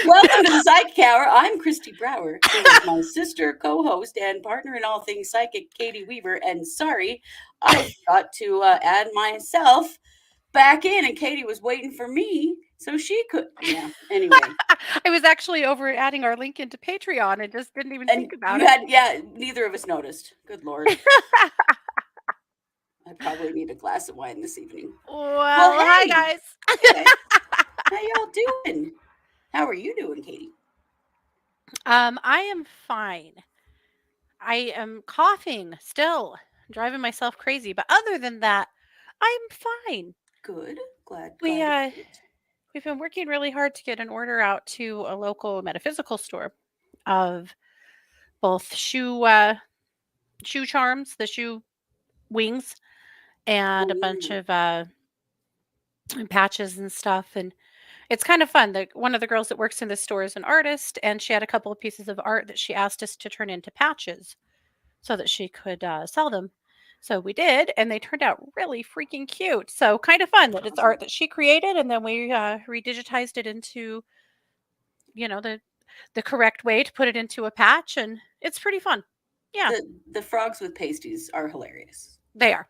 Welcome to the Psychic Hour. I'm Christy Brower. Here is my sister, co-host, and partner in all things psychic, Katie Weaver. And sorry, I forgot to add myself back in, and Katie was waiting for me so she could. Yeah. Anyway, I was actually over adding our link into Patreon and just didn't even think and about you it. had, yeah, neither of us noticed. Good Lord. I probably need a glass of wine this evening. Well, Well, hi hey, guys. hey guys, how y'all doing? How are you doing, Katie? I am fine. I am coughing still, driving myself crazy, but other than that, I'm fine. Good. Glad. We Glad to uh hear it. we've been working really hard to get an order out to a local metaphysical store of both shoe charms, the shoe wings, and Oh a bunch yeah. of patches and stuff. And it's kind of fun. One of the girls that works in this store is an artist, and she had a couple of pieces of art that she asked us to turn into patches so that she could sell them. So we did, and they turned out really freaking cute. So kind of fun that it's art that she created, and then we redigitized it into the correct way to put it into a patch, and it's pretty fun. Yeah, The frogs with pasties are hilarious. they are.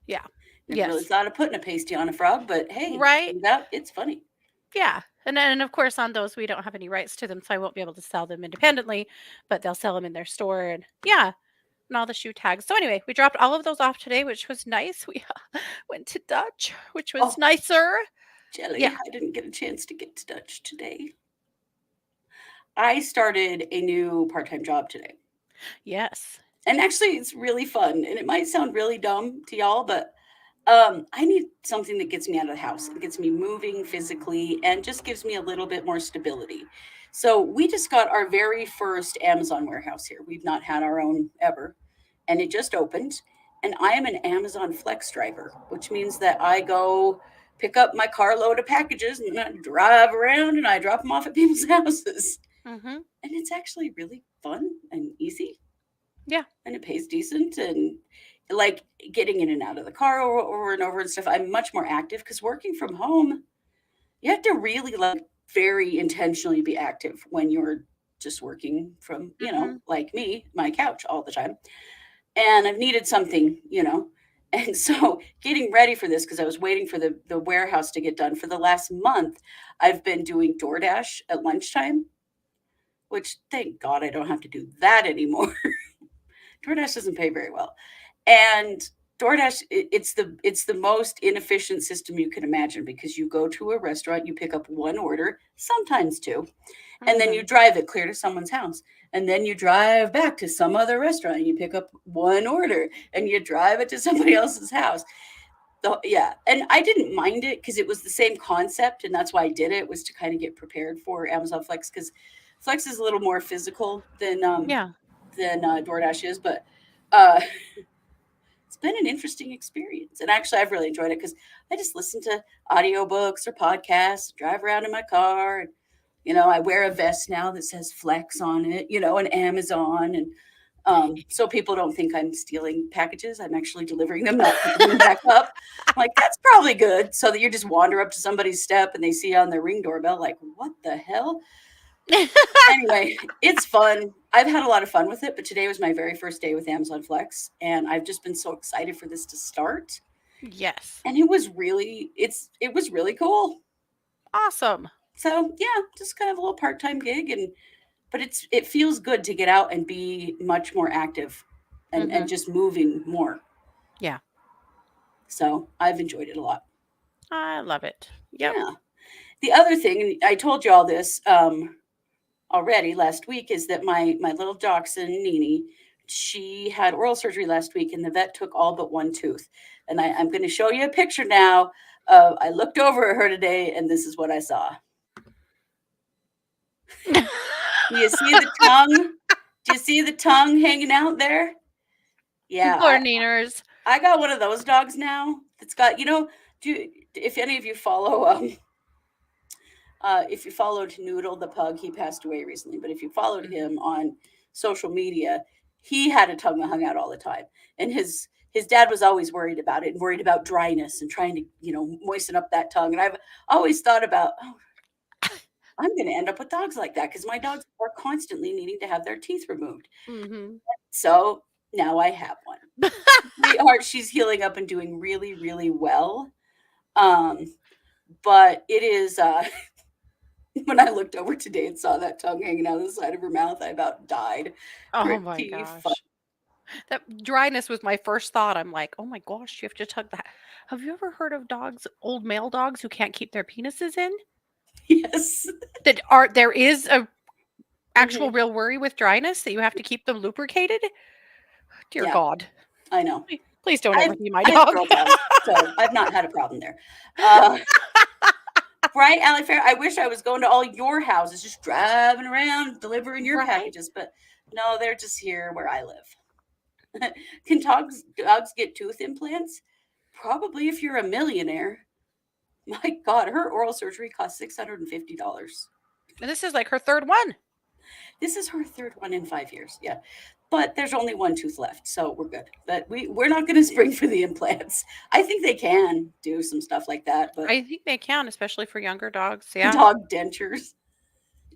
Yeah. Never really Yes. thought of putting a pasty on a frog, but hey, Right. turns out it's funny. Yeah. And of course on those we don't have any rights to them, so I won't be able to sell them independently, but they'll sell them in their store. And yeah, and all the shoe tags. So anyway, we dropped all of those off today, which was nice. We went to Dutch, which was Oh, nicer. jelly! Yeah. I didn't get a chance to get to Dutch today. I started a new part-time job today, Yes. and actually, it's really fun. And it might sound really dumb to y'all, but I need something that gets me out of the house. It gets me moving physically and just gives me a little bit more stability. So we just got our very first Amazon warehouse here. We've not had our own ever, and it just opened. And I am an Amazon Flex driver, which means that I go pick up my carload of packages and I drive around and I drop them off at people's houses. Mhm. And it's actually really fun and easy, Yeah. and it pays decent, and like getting in and out of the car over and over and stuff. I'm much more active because working from home, you have to really like very intentionally be active when you're just working from, Mhm. like me, my couch all the time. And I've needed something. And so getting ready for this, because I was waiting for the warehouse to get done for the last month, I've been doing DoorDash at lunchtime, which thank God I don't have to do that anymore. DoorDash doesn't pay very well. And DoorDash, it's the most inefficient system you can imagine, because you go to a restaurant, you pick up one order, sometimes two, and then you Mhm. drive it clear to someone's house. And then you drive back to some other restaurant and you pick up one order and you drive it to somebody else's house. Yeah. And I didn't mind it because it was the same concept. And that's why I did it, was to kind of get prepared for Amazon Flex, because Flex is a little more physical Yeah. than DoorDash is. But uh, it's been an interesting experience. And actually, I've really enjoyed it because I just listen to audiobooks or podcasts, drive around in my car. And, I wear a vest now that says Flex on it, and Amazon. And so people don't think I'm stealing packages. I'm actually delivering them, not picking them back up. I'm like, that's probably good. So that you just wander up to somebody's step and they see you on their Ring doorbell, like, what the hell? Anyway, it's fun. I've had a lot of fun with it, but today was my very first day with Amazon Flex, and I've just been so excited for this to start. Yes. And it was really cool. Awesome. So yeah, just kind of a little part-time gig, but it feels good to get out and be much more active, and Mhm. just moving more. Yeah. So I've enjoyed it a lot. I love it. Yep. Yeah. The other thing, and I told you all this already last week, is that my little dachshund Nini, she had oral surgery last week, and the vet took all but one tooth. And I'm going to show you a picture now. I looked over at her today, and this is what I saw. Do you see the tongue? Do you see the tongue hanging out there? Yeah, Poor Neeners. I got one of those dogs now. That's got, if any of you follow if you followed Noodle the pug, he passed away recently. But if you followed Mhm. him on social media, he had a tongue that hung out all the time, and his his dad was always worried about it and worried about dryness and trying to, moisten up that tongue. And I've always thought about, oh, I'm going to end up with dogs like that because my dogs are constantly needing to have their teeth removed. Mm-hmm. So now I have one. Sweetheart, she's healing up and doing really, really well. Um, but it is when I looked over today and saw that tongue hanging out of the side of her mouth, I about died. Oh my Pretty fun. gosh. That dryness was my first thought. I'm like, oh my gosh, you have to tug that. Have you ever heard of dogs, old male dogs who can't keep their penises in? Yes. There is a actual Mhm. real worry with dryness that you have to keep them lubricated. Dear Yeah, God. I know. Please don't ever I've be my I have dog. girl dogs, so I've not had a problem there. Uh, right, Allie Fair? I wish I was going to all your houses, just driving around delivering your Right? packages, but no, they're just here where I live. Can dogs get tooth implants? Probably if you're a millionaire. My God, her oral surgery cost $650. And this is like her third one. This is her third one in 5 years. Yeah. But there's only one tooth left, so we're good. But we're not going to spring for the implants. I think they can do some stuff like that, but I think they can, especially for younger dogs. Yeah. dog dentures.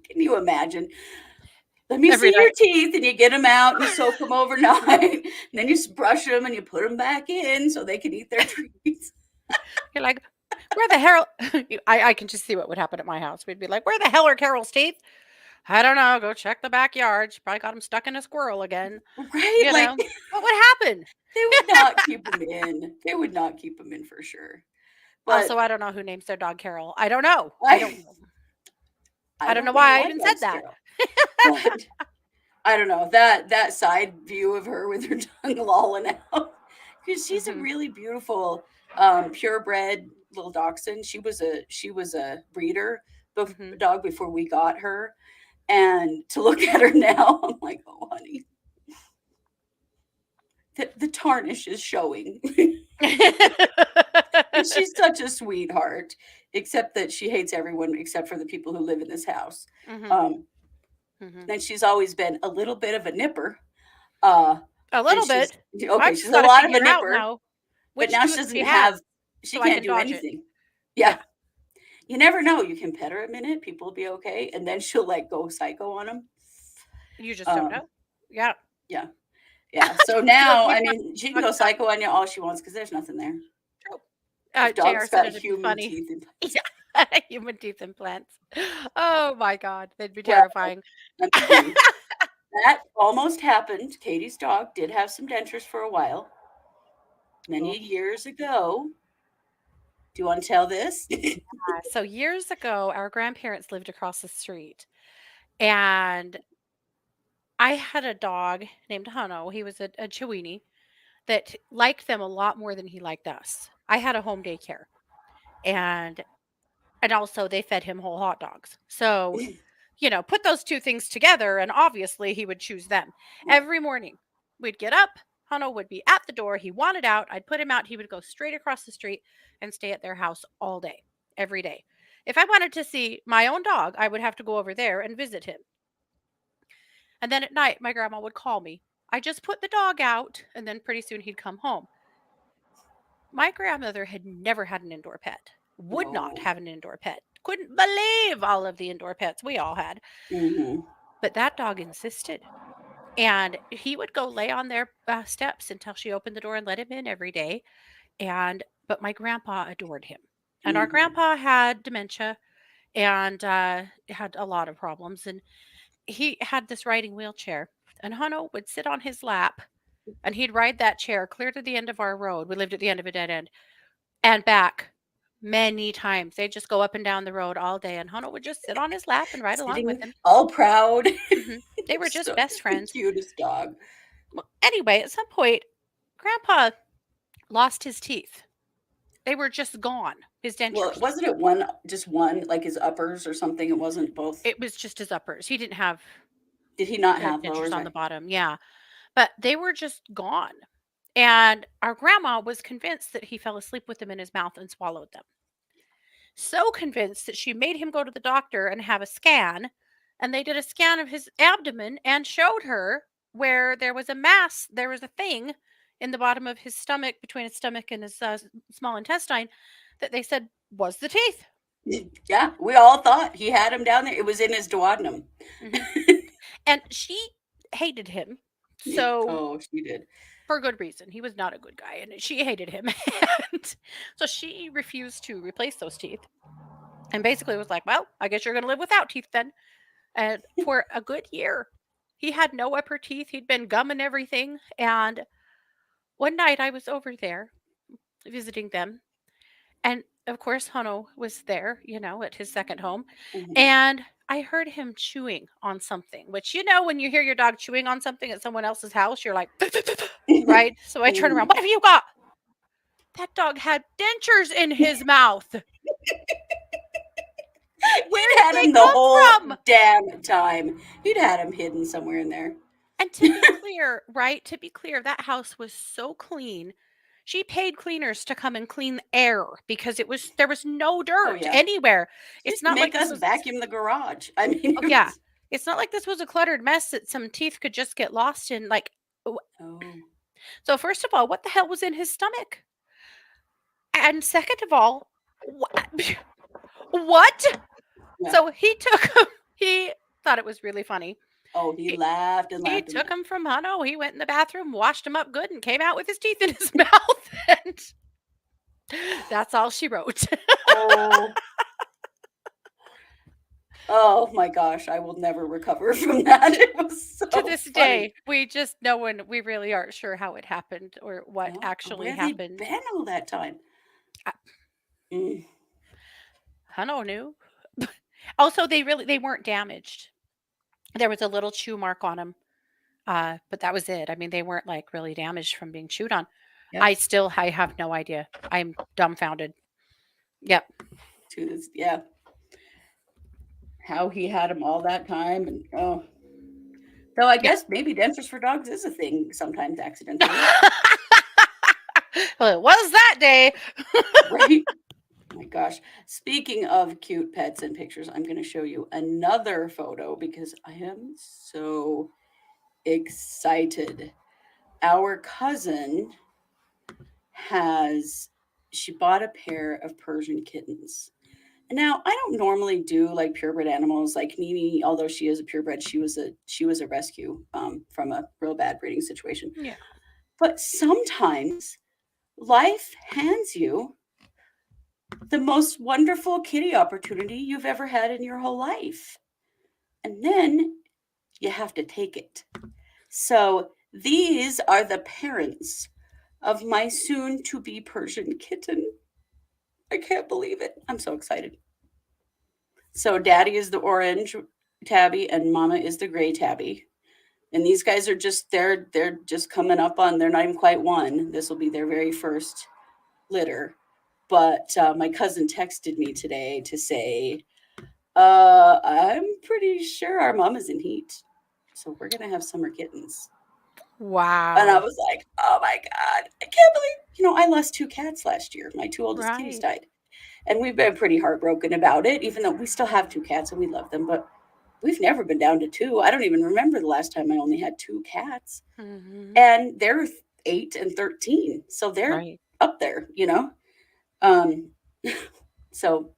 Can you imagine? Let me Every see your night. teeth, and you get them out and you soak them overnight, and then you brush them and you put them back in so they can eat their treats. You're like, where the hell? I can just see what would happen at my house. We'd be like, where the hell are Carol's teeth? I don't know. Go check the backyard. She probably got them stuck in a squirrel again. Right? Like What would happen? they would not keep them in. They would not keep them in for sure. But Also, I don't know who names their dog Carol. I don't know. I don't I know. I I don't know don't know why I my even said dog's that. Carol. But I don't know that side view of her with her tongue lolling out because she's a Mhm. really beautiful, purebred little dachshund. She was a breeder Mhm. dog before we got her, and to look at her now, I'm like, oh honey, the tarnish is showing. And she's such a sweetheart, except that she hates everyone except for the people who live in this house. Mhm. Um, Mhm. and she's always been a little bit of a nipper. Uh, A and little she's bit. okay. I've She's just a got to lot of a figure out nipper, now but which now she tooth she doesn't has have. She so I can't can do dodge it. anything. Yeah. Yeah, you never know. You can pet her a minute, people will be okay, and then she'll like go psycho on them. You just don't Um, know. Yeah. yeah, yeah. So You know, now, we've I got mean, she can dogs go that psycho on you all she wants because there's nothing there. true. This JR dog's said got it'd be human funny. teeth implants. Yeah. Human teeth implants. Oh my God. They'd be Well, terrifying. I mean, that almost happened. Katie's dog did have some dentures for a while, Oh. many years ago. Do you want to tell this? So years ago, our grandparents lived across the street, and I had a dog named Hano. He was a Chiweenie that liked them a lot more than he liked us. I had a home daycare, and also they fed him whole hot dogs. So, put those two things together, and obviously he would choose them. Every morning, we'd get up. Hano would be at the door. He wanted out. I'd put him out. He would go straight across the street and stay at their house all day, every day. If I wanted to see my own dog, I would have to go over there and visit him. And then at night, my grandma would call me. I just put the dog out, and then pretty soon he'd come home. My grandmother had never had an indoor pet, would not No. have an indoor pet, couldn't believe all of the indoor pets we all had. Hmm. But that dog insisted. And he would go lay on their steps until she opened the door and let him in every day. But my grandpa adored him. And our Hmm. grandpa had dementia and had a lot of problems. And he had this riding wheelchair. And Hano would sit on his lap and he'd ride that chair clear to the end of our road. We lived at the end of a dead end and back many times. They'd just go up and down the road all day, and Hano would just sit on his lap and ride along with Sitting him. all proud. They were just So best the friends. cutest dog. Well, anyway, at some point, Grandpa lost his teeth. They were just gone, his Well, dentures. wasn't it one, just one, like his uppers or something? It wasn't both. It was just his uppers. He didn't have Did he not have dentures lowers? on the bottom. Yeah. But they were just gone. And our grandma was convinced that he fell asleep with them in his mouth and swallowed them. So convinced that she made him go to the doctor and have a scan. And they did a scan of his abdomen and showed her where there was a mass, there was a thing in the bottom of his stomach, between his stomach and his small intestine, that they said was the teeth. Yeah, we all thought he had him down there. It was in his duodenum. Hmm. And she hated him. So, Oh, she did. for good reason. He was not a good guy, and she hated him. And so she refused to replace those teeth and basically was like, well, I guess you're going to live without teeth then. And for a good year, he had no upper teeth. He'd been gumming everything. And one night I was over there visiting them. And of course, Hano was there, at his second home. Mhm. And I heard him chewing on something, which, when you hear your dog chewing on something at someone else's house, you're like, right? So I turn around, Mhm. what have you got? That dog had dentures in his mouth. Where He'd did had they him the come whole from? damn time. He'd had him hidden somewhere in there. And to be clear, right? To be clear, that house was so clean. She paid cleaners to come and clean the air because there was no Oh dirt yeah. anywhere. She It's used to not like make this us was vacuum the garage. I mean, Oh it yeah. was, It's not like this was a cluttered mess that some teeth could just get lost in oh so first of all, what the hell was in his stomach? And second of all, what? What? yeah. So he thought it was really funny. Oh, he He, laughed and he laughed and took laughed. him from Hano. He went in the bathroom, washed him up good, and came out with his teeth in his mouth. And that's all she wrote. Oh, oh my gosh, I will never recover from that. It was To so this funny. day, no one, we really aren't sure how it happened or what No, actually where they happened. been all that time? I, Mm. Hano knew. Also, they weren't damaged. There was a little chew mark on them, but that was it. I mean, they weren't like really damaged from being chewed on. Yep. I have no idea. I'm dumbfounded. Yep. To this, yeah. How he had him all that time, and oh, so I Yeah. guess maybe dentures for dogs is a thing sometimes accidentally, Well, it was that day. right? Oh my gosh. Speaking of cute pets and pictures, I'm going to show you another photo because I am so excited. Our cousin she bought a pair of Persian kittens. And now I don't normally do like purebred animals like Mimi, although she is a purebred, she was a rescue from a real bad breeding situation. Yeah. But sometimes life hands you the most wonderful kitty opportunity you've ever had in your whole life. And then you have to take it. So these are the parents of my soon to be Persian kitten. I can't believe it. I'm so excited. So daddy is the orange tabby and mama is the gray tabby. And these guys are just they're just coming up on they're not even quite one. This will be their very first litter. But my cousin texted me today to say, I'm pretty sure our mom is in heat. So we're gonna have summer kittens. And I Wow. was like, oh my God, I can't believe, I lost two cats last year. My two oldest kitties Right. died. And we've been pretty heartbroken about it, even though we still have two cats and we love them. But we've never been down to two. I don't even remember the last time I only had two cats. Hmm. And they're 8 and 13. So they're Right. up there. Um, so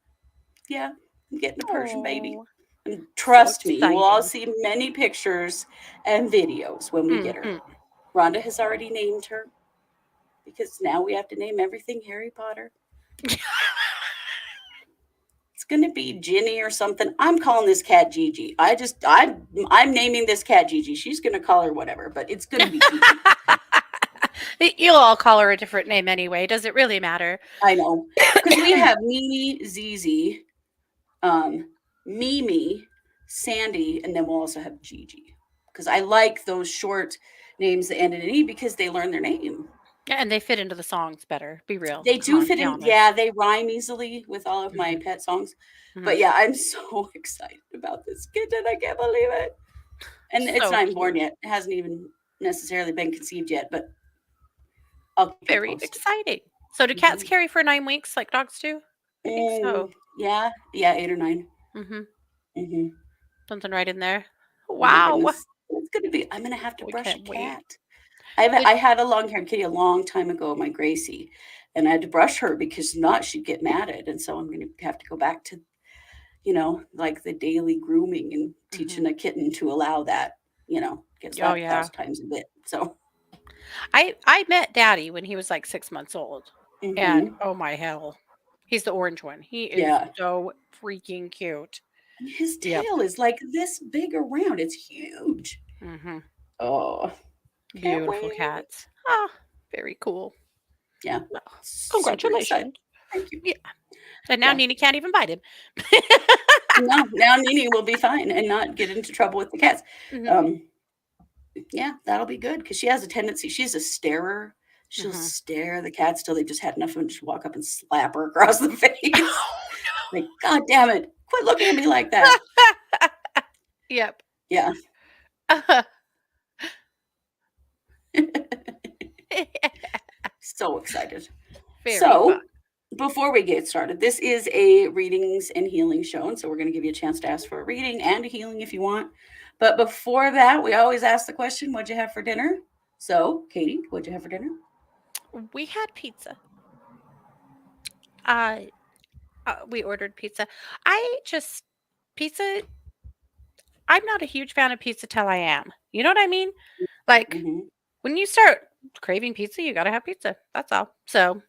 yeah, I'm getting a Persian baby. Oh, And so trust me, you will all exciting. see many pictures and videos when we get her. Hmm. Rhonda has already named her because now we have to name everything Harry Potter. It's gonna be Ginny or something. I'm calling this cat Gigi. I'm naming this cat Gigi. She's gonna call her whatever, but it's gonna be Gigi. You'll all call her a different name anyway. Does it really matter? I know. Because we have Mimi, Zizi, Mimi, Sandy, and then we'll also have Gigi. Because I like those short names that end in an E because they learn their name. Yeah, and they fit into the songs better. Be real. They Come do on, fit be in. honest. Yeah, they rhyme easily with all of my Hmm. pet songs. Hmm. But yeah, I'm so excited about this kitten. I can't believe it. And it's So not even born cute. yet. It hasn't even necessarily been conceived yet, but I'll keep you Very posted. exciting. So do cats Mhm. carry for 9 weeks like dogs do? I think so. Yeah, yeah, 8 or 9. Hmm. Hmm. Something right in there. Oh my Wow. goodness. It's gonna be I'm gonna have to We brush a can't wait. cat. Did I had a long-haired kitty a long time ago, my Gracie, and I had to brush her because not she'd get matted, and so I'm gonna have to go back to, like the daily grooming and mhm. teaching a kitten to allow that, get Oh, slapped a yeah. thousand times a bit. So, I met Daddy when he was, like, 6 months old, and, hmm oh my hell, he's the orange one. He is yeah. so freaking cute. And his Yep. tail is like this big around. It's huge. Mhm. Oh, can't Beautiful wait. cats. Ah, very cool. Yeah, Well, super excited. congratulations. Thank you. Yeah, and now Yeah. Nene can't even bite him. No, now Nini will be fine and not get into trouble with the cats. Mhm, Um, yeah, that'll be good because she has a tendency. She's a starer. She'll mhm. stare the cats till they've just had enough and just walk up and slap her across the face. Like, God damn it. Quit looking at me like that. Yep. Yeah. So excited. Very fun. So, before we get started, this is a readings and healing show. And so, we're going to give you a chance to ask for a reading and a healing if you want. But before that, we always ask the question, what'd you have for dinner? So, Katie, what'd you have for dinner? We had pizza. Uh, we ordered pizza. I just pizza I'm not a huge fan of pizza till I am. You know what I mean? Like, Hmm when you start craving pizza, you gotta have pizza. That's all. So,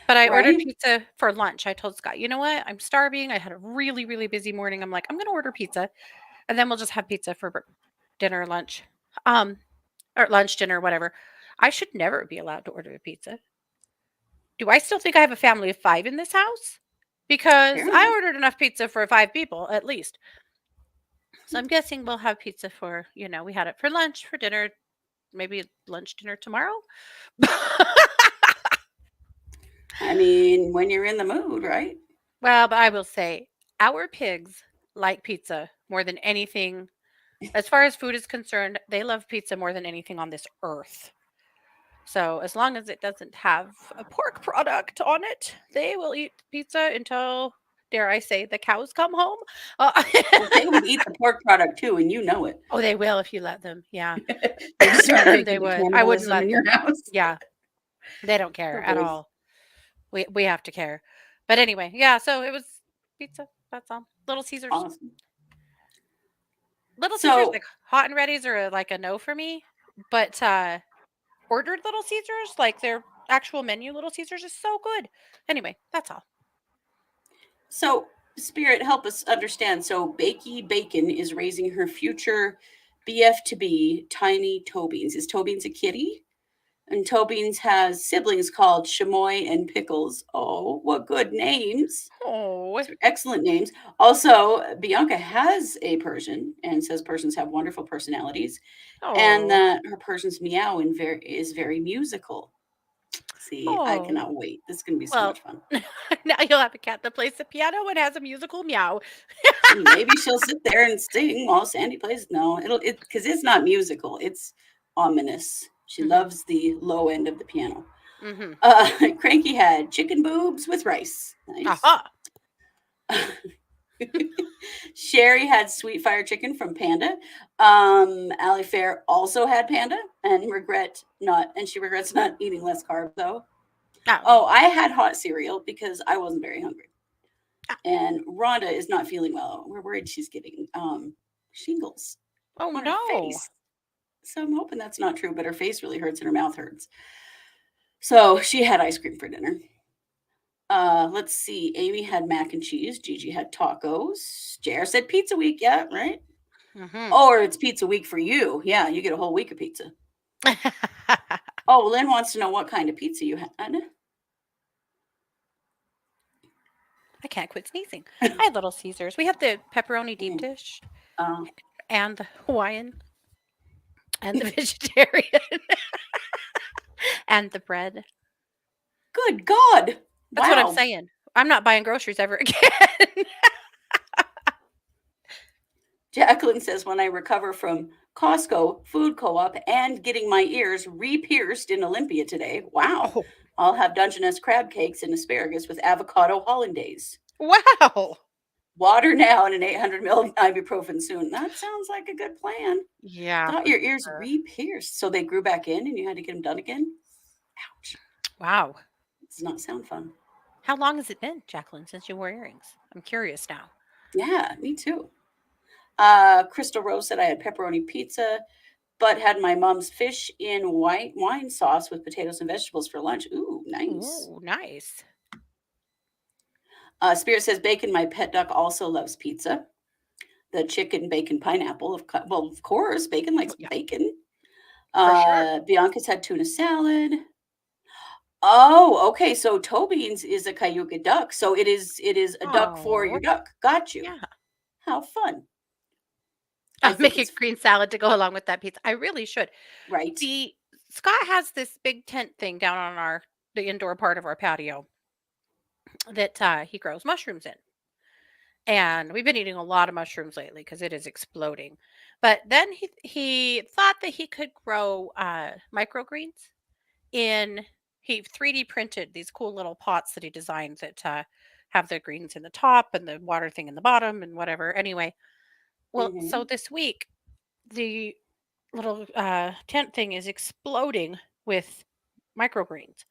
but I ordered Right? pizza for lunch. I told Scott, "You know what? I'm starving. I had a really, really busy morning. I'm like, I'm gonna order pizza, and then we'll just have pizza for dinner, lunch, um, or lunch, dinner, whatever." I should never be allowed to order a pizza. Do I still think I have a family of 5 in this house? Because I Apparently. ordered enough pizza for 5 people at least. So I'm guessing we'll have pizza for, we had it for lunch, for dinner, maybe lunch, dinner tomorrow. I mean, when you're in the mood, right? Well, but I will say our pigs like pizza more than anything. As far as food is concerned, they love pizza more than anything on this earth. So as long as it doesn't have a pork product on it, they will eat pizza until, dare I say, the cows come home. Well, they would eat the pork product too, and you know it. Oh, they will if you let them. Yeah, They just start they making the would. I wouldn't cannibalism let in your them. house. Yeah, they don't care Oh, at boy. all. We have to care. But anyway, yeah, so it was pizza. That's all. Little Caesars. Awesome. Little Caesars, So, like hot and ready's are like a no for me. But ordered Little Caesars, like their actual menu Little Caesars is so good. Anyway, that's all. so, Spirit, help us understand. So, Bakey Bacon is raising her future BF to be Tiny Tobeans. Is Tobeans a kitty? And Tobeans has siblings called Chamoy and Pickles. Oh, what good names! Oh. These are excellent names. Also, Bianca has a Persian and says Persians have wonderful personalities, and Oh. that her Persian's meow is very musical. See, I Oh. cannot wait. This is going to be so Well, much fun. now you'll have a cat that plays the piano and has a musical meow. Maybe she'll sit there and sing while Sandy plays. No, because it's not musical. It's ominous. She Mhm. loves the low end of the piano. Mhm. Cranky had chicken boobs with rice. Nice. Aha. Sherry had sweet fire chicken from Panda. Ali Fair also had Panda and she regrets not eating less carbs though. Oh. Oh, I had hot cereal because I wasn't very hungry. Ah. And Rhonda is not feeling well. We're worried she's getting shingles Oh on her no. face. So I'm hoping that's not true, but her face really hurts and her mouth hurts. So she had ice cream for dinner. Let's see. Amy had mac and cheese. Gigi had tacos. JR said pizza week. Yeah, right. Mhm. Or it's pizza week for you. Yeah, you get a whole week of pizza. Oh, Lynn wants to know what kind of pizza you had. I can't quit sneezing. I had Little Caesars. We had the pepperoni deep dish Uh, and the Hawaiian and the vegetarian and the bread. good God. That's what I'm Wow. saying. I'm not buying groceries ever again. Jacqueline says, when I recover from Costco, food co op, and getting my ears re pierced in Olympia today, wow, Oh, I'll have Dungeness crab cakes and asparagus with avocado hollandaise. wow. Water now and an 800 mil of ibuprofen soon. That sounds like a good plan. Yeah, Thought for your ears sure. re-pierced, so they grew back in and you had to get them done again? Ouch. Wow. Does not sound fun. How long has it been, Jacqueline, since you wore earrings? I'm curious now. Yeah, me too. Crystal Rose said I had pepperoni pizza, but had my mom's fish in white wine sauce with potatoes and vegetables for lunch. Ooh, nice. Ooh, nice. Spirit says bacon. My pet duck also loves pizza. The chicken bacon pineapple. Of course, bacon likes Yeah, bacon. for sure. Bianca's had tuna salad. Oh, okay. So toe beans is a Cayuga duck. So it is a duck for your Oh, duck. Got you. yeah. How fun. I I'll think make a it's green salad to go along with that pizza. I really should. right. The Scott has this big tent thing down on the indoor part of our patio that he grows mushrooms in. And we've been eating a lot of mushrooms lately because it is exploding. But then he thought that he could grow microgreens in he 3D printed these cool little pots that he designed that have the greens in the top and the water thing in the bottom and whatever. Anyway, well, so Hmm. this week the little tent thing is exploding with microgreens.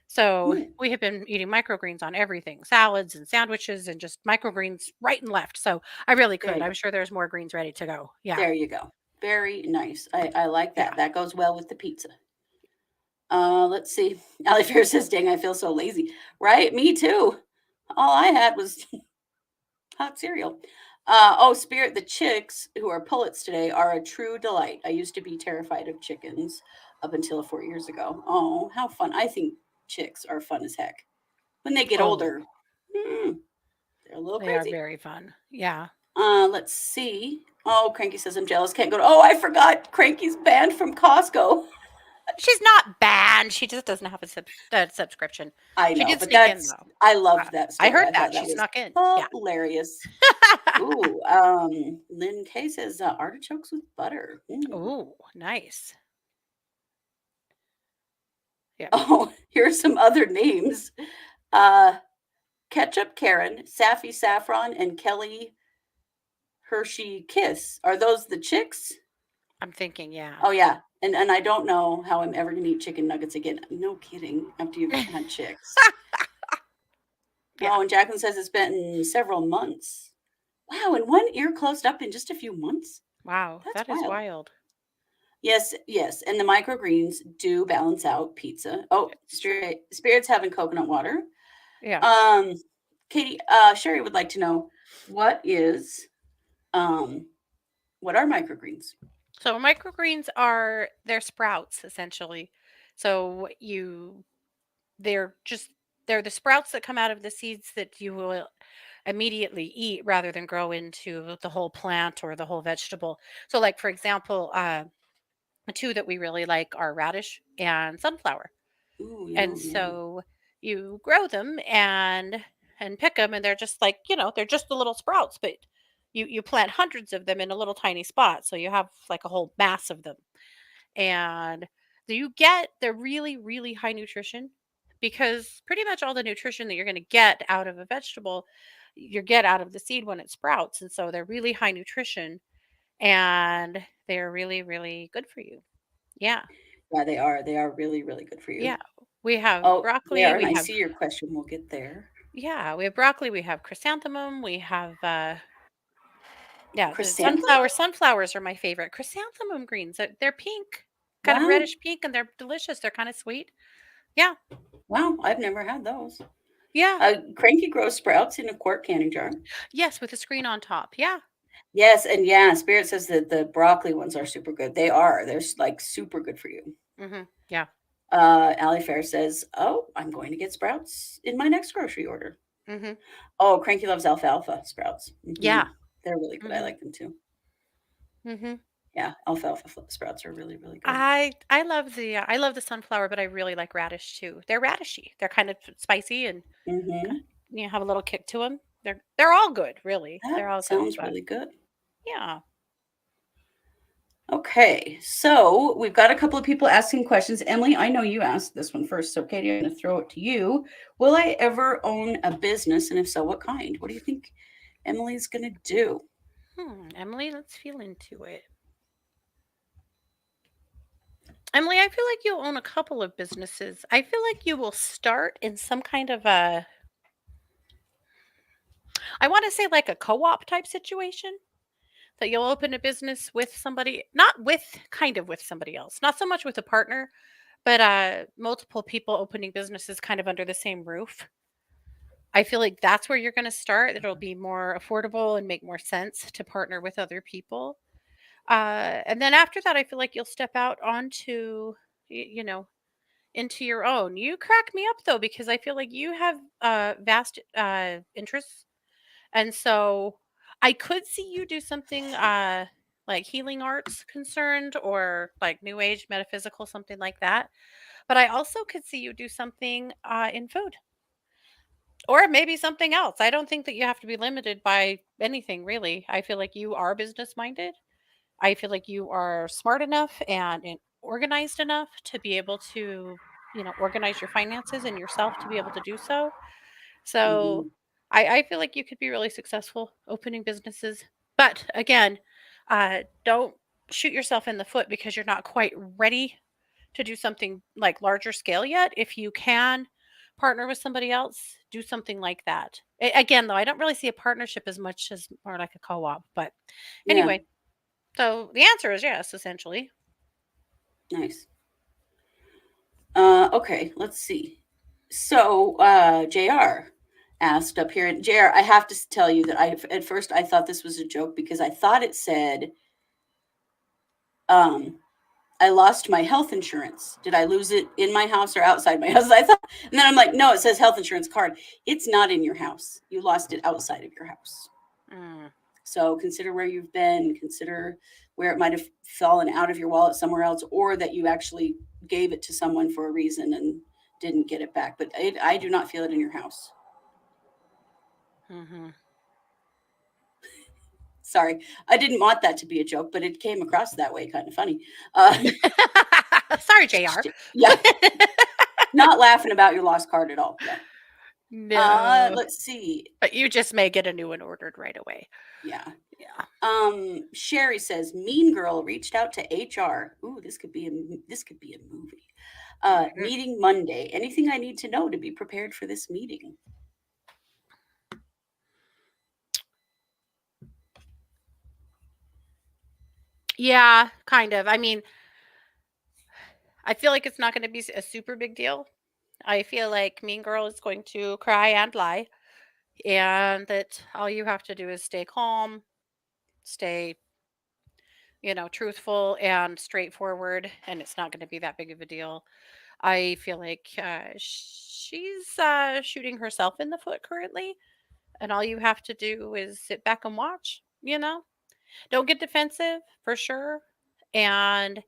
So Ooh, we have been eating microgreens on everything, salads and sandwiches and just microgreens right and left. So I really there could. you I'm go. sure there's more greens ready to go. Yeah. There you go. Very nice. I like Yeah. that. That goes well with the pizza. Let's see. Ali Fair says, dang, I feel so lazy. Right? Me too. All I had was hot cereal. Spirit, the chicks who are pullets today are a true delight. I used to be terrified of chickens up until 4 years ago. Oh, how fun. I think chicks are fun as heck. When they get Oh, older, they're a little they are crazy. very fun. Yeah. Let's see. Oh, Cranky says I'm jealous. Can't go to. Oh, I forgot. Cranky's banned from Costco. She's not banned. She just doesn't have a subscription. I She know, did but sneak in that's. though. I Uh, loved that I story. heard I thought that she that was snuck in. Yeah. hilarious. Ooh, Lynn K says artichokes with butter. Oh, nice. Yeah. Oh, here's some other names. Uh, Ketchup Karen, Saffy Saffron, and Kelly Hershey Kiss. Are those the chicks? I'm thinking, yeah. Oh yeah. And I don't know how I'm ever gonna eat chicken nuggets again. No kidding. After you've had chicks. Yeah. Oh, and Jacqueline says it's been several months. Wow, and one ear closed up in just a few months. Wow, That's that is wild. wild. Yes, yes. And the microgreens do balance out pizza. Oh, It's true. Spirits having coconut water. Yeah. Um, Katie, Sherry would like to know um what are microgreens? So microgreens are they're sprouts essentially. So they're just they're the sprouts that come out of the seeds that you will immediately eat rather than grow into the whole plant or the whole vegetable. So like for example, the two that we really like are radish and sunflower. Ooh, And yum, yum. so you grow them and pick them and they're just like, they're just the little sprouts, but you plant hundreds of them in a little tiny spot. So you have like a whole mass of them. And they're really, really high nutrition because pretty much all the nutrition that you're going to get out of a vegetable, you get out of the seed when it sprouts. And so they're really high nutrition and they're really, really good for you. Yeah. Yeah, they are. They are really, really good for Yeah. you. We have Oh, they broccoli. are. And I see your question. We'll get there. We have broccoli, we have chrysanthemum, yeah, the Chrysanthemum? sunflowers are my favorite. Chrysanthemum greens, they're pink, kind of Wow. reddish pink, and they're delicious. They're kind of sweet. Yeah. Wow. I've never had those. Yeah. Cranky grows sprouts in a quart canning jar. Yes, with a screen on top. Yeah. Yes, and yeah, Spirit says that the broccoli ones are super good. They are. They're like super good for you. Yeah. Ali Fair says, "Oh, I'm going to get sprouts in my next grocery order." Mhm. Oh, Cranky loves alfalfa sprouts. Yeah. They're really good. I Mhm. like them too. Mhm. Yeah, alfalfa sprouts are really, really good. I love the sunflower, but I really like radish too. They're radishy. They're kind of spicy and Hmm. have a little kick to them. They're all good, really. That They're all good, sounds but really good. yeah. Okay, so we've got a couple of people asking questions. Emily, I know you asked this one first, so Katie, I'm going to throw it to you. Will I ever own a business, and if so, what kind? What do you think Emily's going to do. Emily, let's feel into it. Emily, I feel like you'll own a couple of businesses. I feel like you will start in some kind of a, I want to say like a co op type situation, that you'll open a business with somebody, not with, kind of with somebody else, not so much with a partner, but multiple people opening businesses kind of under the same roof. I feel like that's where you're going to start. It'll be more affordable and make more sense to partner with other people. And then after that, I feel like you'll step out onto, you know, into your own. You crack me up though, because I feel like you have vast interests. And so I could see you do something like healing arts concerned, or like new age metaphysical, something like that. But I also could see you do something in food, or maybe something else. I don't think that you have to be limited by anything really. I feel like you are business minded. I feel like you are smart enough and organized enough to be able to, organize your finances and yourself to be able to do so. So Hmm. I feel like you could be really successful opening businesses. But again, don't shoot yourself in the foot because you're not quite ready to do something like larger scale yet. If you can partner with somebody else, do something like that. Again, though, I don't really see a partnership as much as more like a co op. But Yeah, anyway, so the answer is yes, essentially. nice. Okay, let's see. So, JR asked up here, and JR, I have to tell you that at first I thought this was a joke because I thought it said, um, I lost my health insurance. Did I lose it in my house or outside my house? I thought, and then I'm like, no, it says health insurance card. It's not in your house. You lost it outside of your house. Mm, So consider where you've been, consider where it might have fallen out of your wallet somewhere else, or that you actually gave it to someone for a reason and didn't get it back. But I do not feel it in your house. hmm Sorry, I didn't want that to be a joke, but it came across that way, kind of funny. Uh, Sorry, JR. yeah, not laughing about your lost card at all. No. No. Let's see. But you just may get a new one ordered right away. Yeah. Yeah. Sherry says Mean Girl reached out to HR. Ooh, this could be a movie. Mhm. Meeting Monday. Anything I need to know to be prepared for this meeting? Yeah, kind of. I mean, I feel like it's not going to be a super big deal. I feel like Mean Girl is going to cry and lie, and that all you have to do is stay calm, stay, truthful and straightforward, and it's not going to be that big of a deal. I feel like she's shooting herself in the foot currently, and all you have to do is sit back and watch. Don't get defensive for sure, and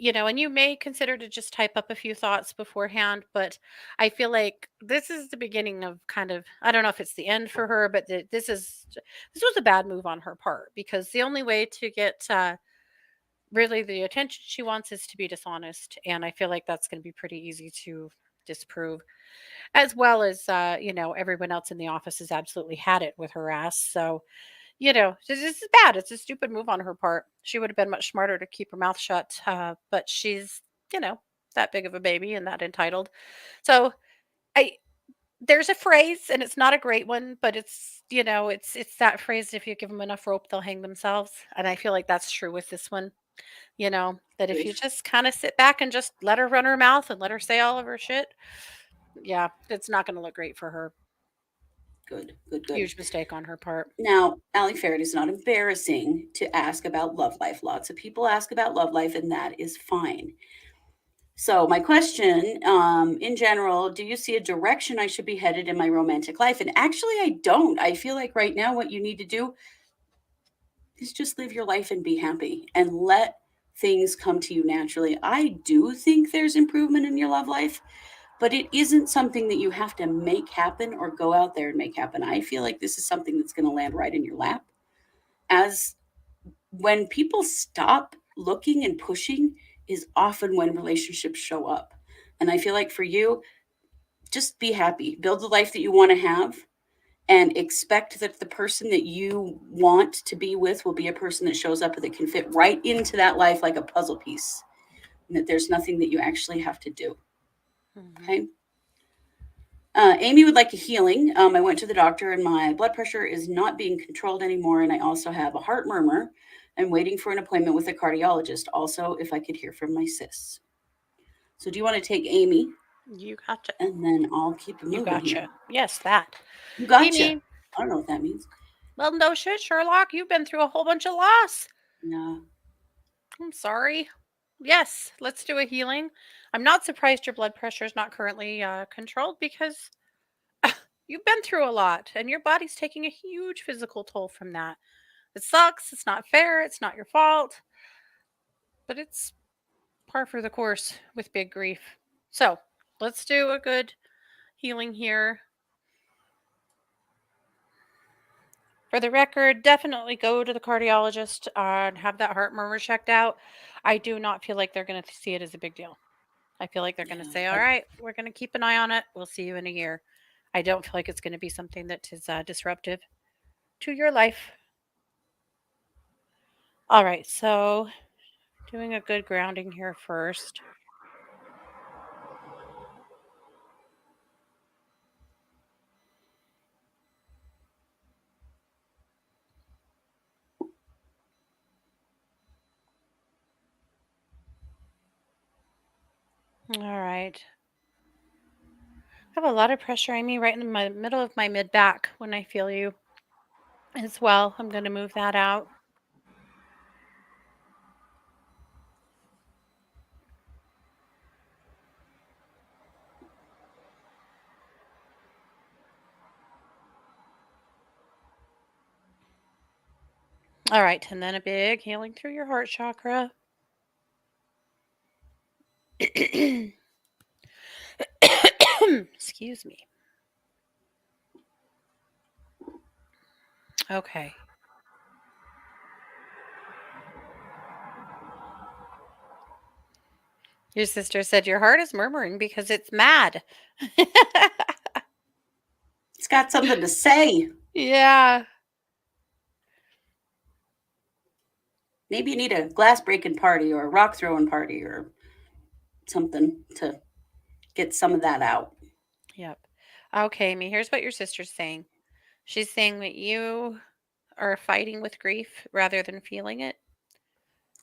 and you may consider to just type up a few thoughts beforehand, but I feel like this is the beginning of kind of, I don't know if it's the end for her, but this was a bad move on her part, because the only way to get really the attention she wants is to be dishonest, and I feel like that's going to be pretty easy to disprove, as well as everyone else in the office has absolutely had it with her ass. So this is bad. It's a stupid move on her part. She would have been much smarter to keep her mouth shut. But she's, that big of a baby and that entitled. So I there's a phrase, and it's not a great one, but it's that phrase: if you give them enough rope, they'll hang themselves. And I feel like that's true with this one. That if Good, you just kind of sit back and just let her run her mouth and let her say all of her shit, yeah, it's not going to look great for her. good, good, good. Huge mistake on her part. Now, Allie Fair, it is not embarrassing to ask about love life. Lots of people ask about love life, and that is fine. So, my question, in general, do you see a direction I should be headed in my romantic life? And actually, I don't. I feel like right now, what you need to do is just live your life and be happy and let things come to you naturally. I do think there's improvement in your love life, but it isn't something that you have to make happen or go out there and make happen. I feel like this is something that's going to land right in your lap. As when people stop looking and pushing, is often when relationships show up. And I feel like for you, just be happy, build the life that you want to have, and expect that the person that you want to be with will be a person that shows up that can fit right into that life like a puzzle piece, and that there's nothing that you actually have to do. Mhm. Okay. Amy would like a healing. I went to the doctor and my blood pressure is not being controlled anymore. And I also have a heart murmur. I'm waiting for an appointment with a cardiologist. Also, if I could hear from my sis. So, do you want to take Amy? You gotcha. And then I'll keep it You moving here. gotcha. Yes, that. You gotcha. Amy, I don't know what that means. well, no shit, Sherlock. You've been through a whole bunch of loss. No. I'm sorry. Yes, let's do a healing. I'm not surprised your blood pressure is not currently controlled because you've been through a lot and your body's taking a huge physical toll from that. It sucks. It's not fair. It's not your fault, but it's par for the course with big grief. So let's do a good healing here. For the record, definitely go to the cardiologist and have that heart murmur checked out. I do not feel like they're going to see it as a big deal. I feel like they're going to Yeah. say, all right, we're going to keep an eye on it. We'll see you in a year. I don't feel like it's going to be something that is disruptive to your life. All right, so doing a good grounding here first. All right. I have a lot of pressure on me right in the middle of my mid back when I feel you as well. I'm going to move that out. All right, and then a big healing through your heart chakra. Excuse me. Okay. Your sister said your heart is murmuring because it's mad. It's got something to say. Yeah. Maybe you need a glass breaking party or a rock throwing party or something to get some of that out. Yep. Okay, Amy, here's what your sister's saying. She's saying that you are fighting with grief rather than feeling it.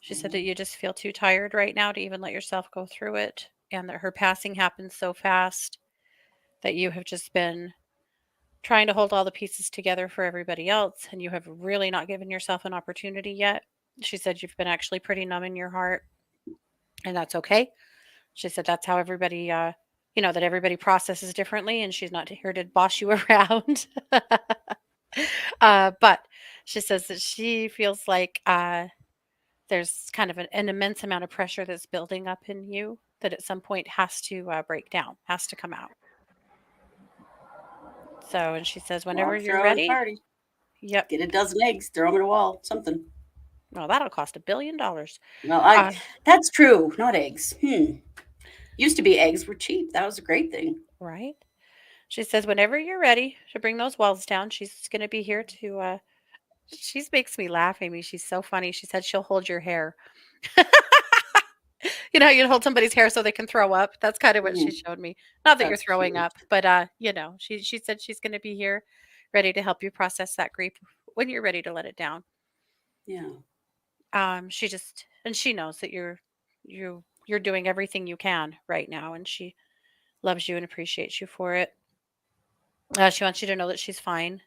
She said that you just feel too tired right now to even let yourself go through it, and that her passing happened so fast that you have just been trying to hold all the pieces together for everybody else, and you have really not given yourself an opportunity yet. She said you've been actually pretty numb in your heart, and that's okay. She said that's how everybody, that everybody processes differently, and she's not here to boss you around. But she says that she feels like there's kind of an immense amount of pressure that's building up in you that at some point has to break down, has to come out. So, and she says, whenever Rock you're throwing ready, party. yep. Get a dozen eggs, throw them at a wall, something. Well, that'll cost $1 billion. Well, Uh, that's true, not eggs. Used to be eggs were cheap. That was a great thing. right? She says, whenever you're ready to bring those walls down, she's going to be here to. She makes me laugh, Amy. She's so funny. She said she'll hold your hair. You know, how you'd hold somebody's hair so they can throw up. That's kind of what she Mhm. showed me. Not that you're That's throwing cute. up, but she said she's going to be here, ready to help you process that grief when you're ready to let it down. Yeah. She just and she knows that you're doing everything you can right now, and she loves you and appreciates you for it. She wants you to know that she's fine,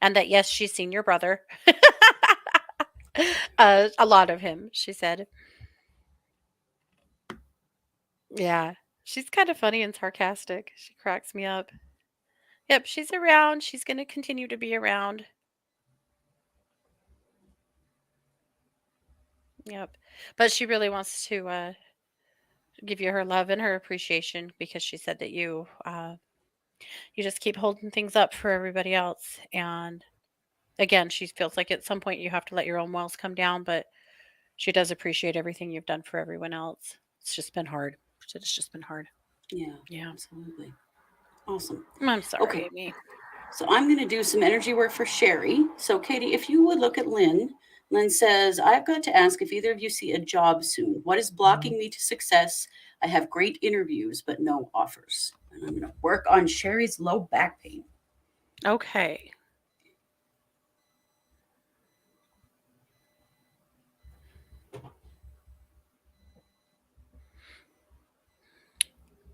and that yes, she's seen your brother, a lot of him. She said, "Yeah, she's kind of funny and sarcastic. She cracks me up." Yep, she's around. She's going to continue to be around. Yep, but she really wants to give you her love and her appreciation because she said that you just keep holding things up for everybody else. And again, she feels like at some point you have to let your own walls come down, but she does appreciate everything you've done for everyone else. It's just been hard. It's just been hard. Yeah. Yeah. Absolutely. Awesome. I'm sorry, Okay. Amy. So I'm going to do some energy work for Sherry. So, Katie, if you would look at Lynn. Lynn says, I've got to ask if either of you see a job soon. What is blocking me to success? I have great interviews, but no offers. And I'm going to work on Sherry's low back pain. Okay.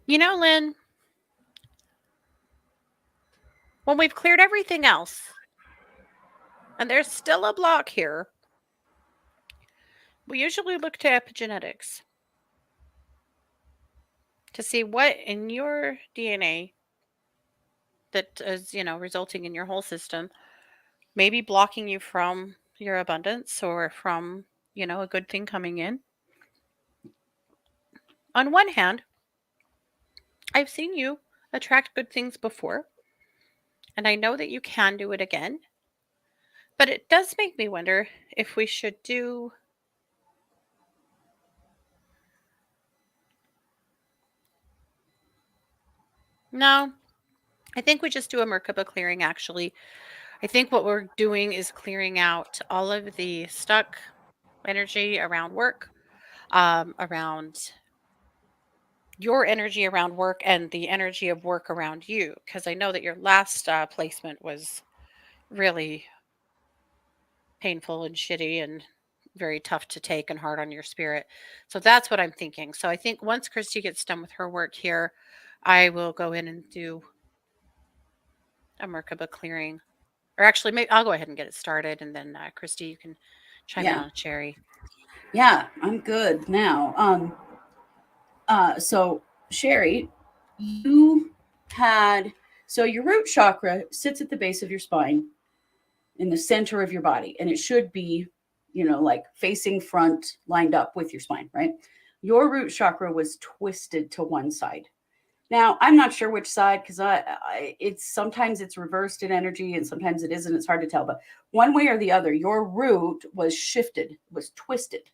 You know, Lynn, when we've cleared everything else, and there's still a block here, we usually look to epigenetics to see what in your DNA that is, resulting in your whole system, maybe blocking you from your abundance or from, a good thing coming in. On one hand, I've seen you attract good things before, and I know that you can do it again. But it does make me wonder if we should do. No, I think we just do a Merkaba clearing actually. I think what we're doing is clearing out all of the stuck energy around work, around your energy around work and the energy of work around you. Because I know that your last placement was really painful and shitty and very tough to take and hard on your spirit. So that's what I'm thinking. So I think once Christy gets done with her work here, I will go in and do a Merkaba clearing. Or actually, maybe I'll go ahead and get it started, and then Christy, you can chime in Yeah. on Cherry. Yeah, I'm good now. So Sherry, you had so your root chakra sits at the base of your spine in the center of your body, and it should be, like facing front, lined up with your spine, right? Your root chakra was twisted to one side. Now, I'm not sure which side because it's sometimes it's reversed in energy and sometimes it isn't. It's hard to tell, but one way or the other, your root was shifted, was twisted.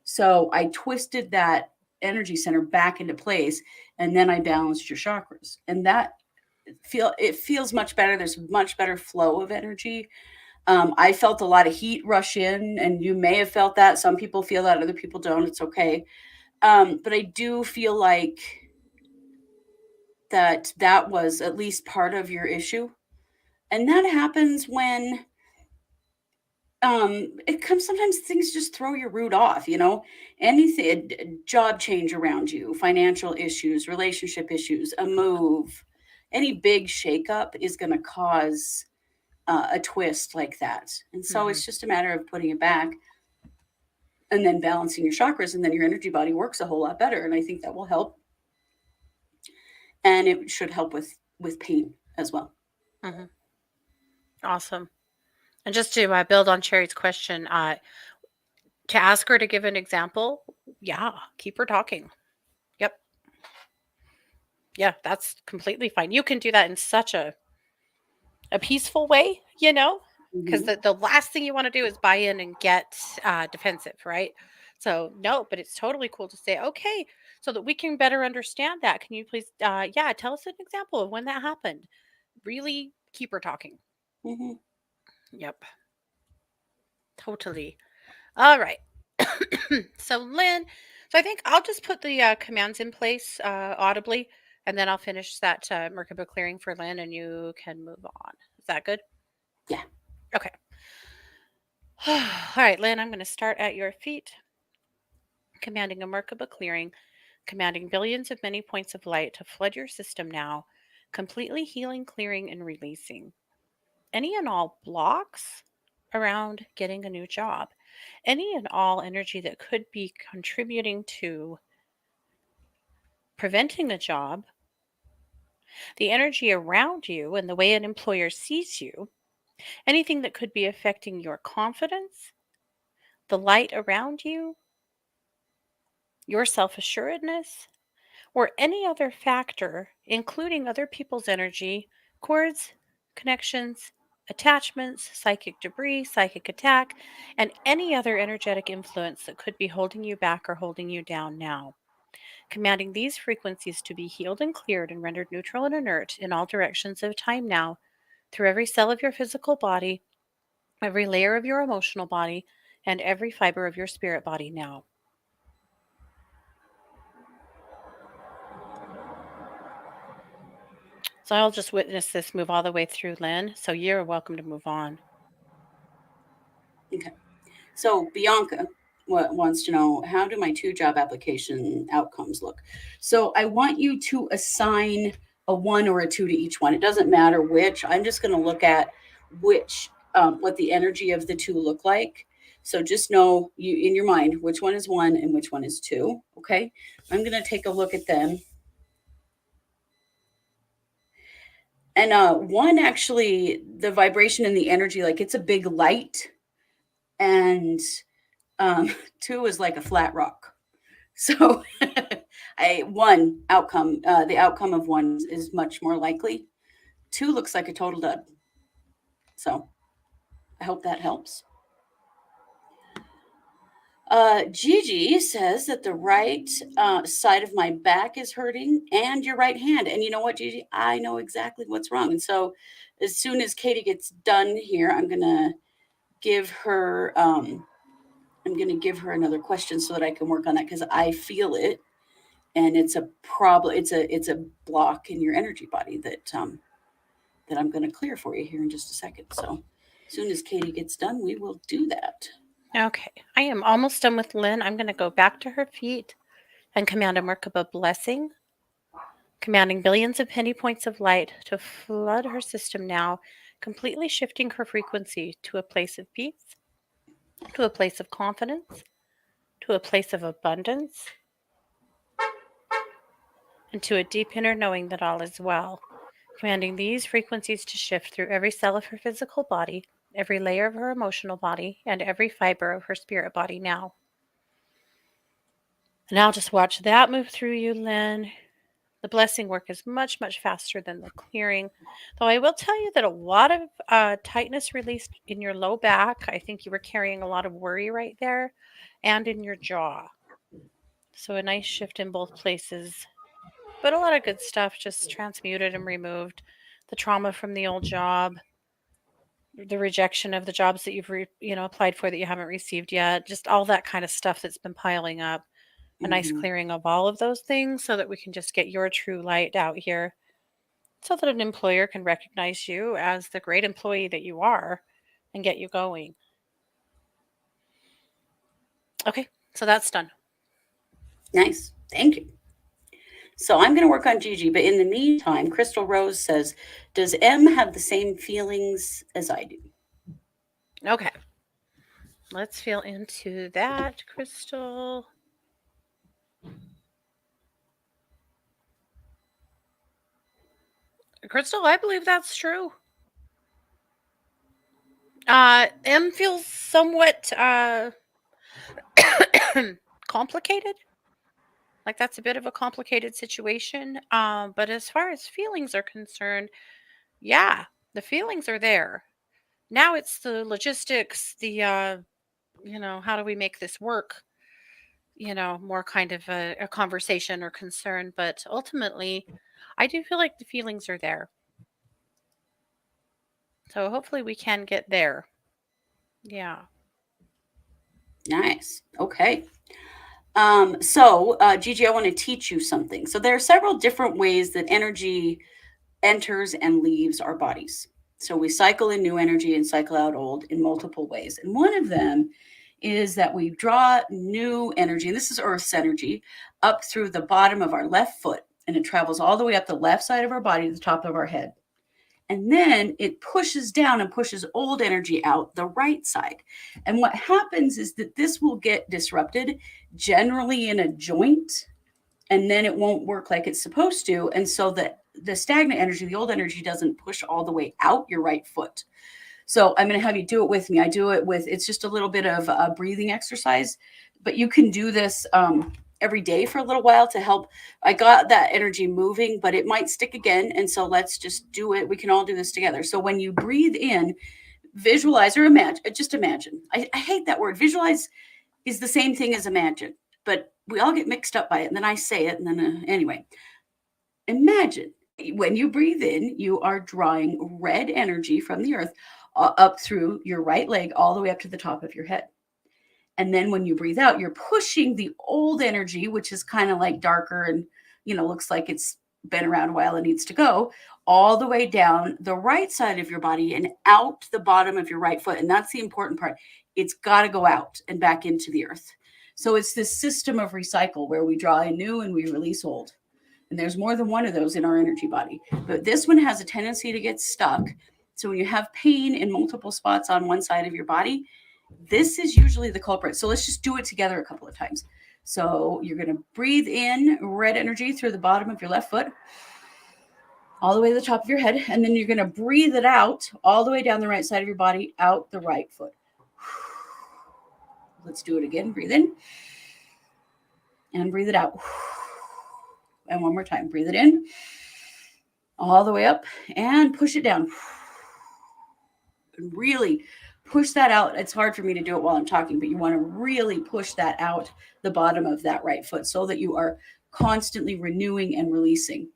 So I twisted that energy center back into place, and then I balanced your chakras, and that it feels much better. There's much better flow of energy. I felt a lot of heat rush in, and you may have felt that. Some people feel that, other people don't. It's okay. But I do feel like that was at least part of your issue. And that happens when it comes sometimes things just throw your root off, anything, a job change around you, financial issues, relationship issues, a move, any big shakeup is going to cause a twist like that. And so Mm-hmm. it's just a matter of putting it back and then balancing your chakras, and then your energy body works a whole lot better. And I think that will help, and it should help with pain as well. Mm-hmm. Awesome. And just to build on Cherry's question, to ask her to give an example, yeah, keep her talking. Yep. Yeah, that's completely fine. You can do that in such a peaceful way, because Mm-hmm. the last thing you want to do is buy in and get defensive, right? So no, but it's totally cool to say, okay, so that we can better understand that. Can you please, yeah, tell us an example of when that happened? Really keep her talking. Mm-hmm. Yep, totally. All right. So Lynn, so I think I'll just put the commands in place audibly, and then I'll finish that Merkaba clearing for Lynn, and you can move on. Is that good? Yeah. Okay. All right, Lynn, I'm going to start at your feet, commanding a Merkaba clearing, commanding billions of many points of light to flood your system now, completely healing, clearing, and releasing any and all blocks around getting a new job, any and all energy that could be contributing to preventing a job, the energy around you and the way an employer sees you, anything that could be affecting your confidence, the light around you, your self assuredness, or any other factor, including other people's energy, cords, connections, attachments, psychic debris, psychic attack, and any other energetic influence that could be holding you back or holding you down now. Commanding these frequencies to be healed and cleared and rendered neutral and inert in all directions of time now, through every cell of your physical body, every layer of your emotional body, and every fiber of your spirit body now. So I'll just witness this move all the way through, Lynn. So you're welcome to move on. Okay. So Bianca wants to know, how do my 2 job application outcomes look? So I want you to assign a 1 or a 2 to each one. It doesn't matter which. I'm just going to look at which what the energy of the 2 look like. So just know you in your mind which one is 1 and which one is 2. Okay. I'm going to take a look at them. And 1, actually, the vibration and the energy, like it's a big light, and 2 is like a flat rock. So one outcome, the outcome of 1 is much more likely. 2 looks like a total dud. So I hope that helps. Gigi says that the right side of my back is hurting and your right hand. And you know what, Gigi? I know exactly what's wrong. And so as soon as Katie gets done here, I'm going to give her another question so that I can work on that, because I feel it, and it's a problem. It's a block in your energy body that that I'm going to clear for you here in just a second. So as soon as Katie gets done, we will do that. Okay, I am almost done with Lynn. I'm going to go back to her feet and command a Merkaba blessing, commanding billions of penny points of light to flood her system now, completely shifting her frequency to a place of peace, to a place of confidence, to a place of abundance, and to a deep inner knowing that all is well, commanding these frequencies to shift through every cell of her physical body, every layer of her emotional body, and every fiber of her spirit body now. And I'll just watch that move through you, Lynn. The blessing work is much, much faster than the clearing. Though I will tell you that a lot of tightness released in your low back. I think you were carrying a lot of worry right there, and in your jaw. So a nice shift in both places. But a lot of good stuff just transmuted and removed. The trauma from the old job, the rejection of the jobs that you've applied for that you haven't received yet, just all that kind of stuff that's been piling up. A nice clearing of all of those things so that we can just get your true light out here, so that an employer can recognize you as the great employee that you are and get you going. Okay, so that's done. Nice. Thank you. So I'm going to work on Gigi, but in the meantime, Crystal Rose says, does M have the same feelings as I do? Okay, let's feel into that, Crystal. Crystal, I believe that's true. M feels somewhat complicated. Like that's a bit of a complicated situation. But as far as feelings are concerned, yeah, the feelings are there. Now it's the logistics, the how do we make this work? More kind of a conversation or concern. But ultimately, I do feel like the feelings are there. So hopefully we can get there. Yeah. Nice. Okay. Gigi, I want to teach you something. So there are several different ways that energy enters and leaves our bodies. So we cycle in new energy and cycle out old in multiple ways. And one of them is that we draw new energy, and this is Earth's energy, up through the bottom of our left foot, and it travels all the way up the left side of our body to the top of our head. And then it pushes down and pushes old energy out the right side. And what happens is that this will get disrupted, generally in a joint, and then it won't work like it's supposed to. And so the stagnant energy, the old energy, doesn't push all the way out your right foot. So I'm going to have you do it with me. I do it with, it's just a little bit of a breathing exercise, but you can do this every day for a little while to help. I got that energy moving, but it might stick again. And so let's just do it. We can all do this together. So when you breathe in, visualize or imagine, just imagine. I hate that word. Visualize is the same thing as imagine, but we all get mixed up by it. And then I say it. And then anyway, imagine when you breathe in, you are drawing red energy from the earth up through your right leg all the way up to the top of your head. And then when you breathe out, you're pushing the old energy, which is kind of like darker and, looks like it's been around a while and needs to go, all the way down the right side of your body and out the bottom of your right foot. And that's the important part. It's got to go out and back into the earth. So it's this system of recycle where we draw in new and we release old. And there's more than one of those in our energy body. But this one has a tendency to get stuck. So when you have pain in multiple spots on one side of your body, this is usually the culprit. So let's just do it together a couple of times. So you're going to breathe in red energy through the bottom of your left foot, all the way to the top of your head. And then you're going to breathe it out all the way down the right side of your body, out the right foot. Let's do it again. Breathe in and breathe it out. And one more time. Breathe it in all the way up and push it down. And really push that out. It's hard for me to do it while I'm talking, but you want to really push that out the bottom of that right foot so that you are constantly renewing and releasing.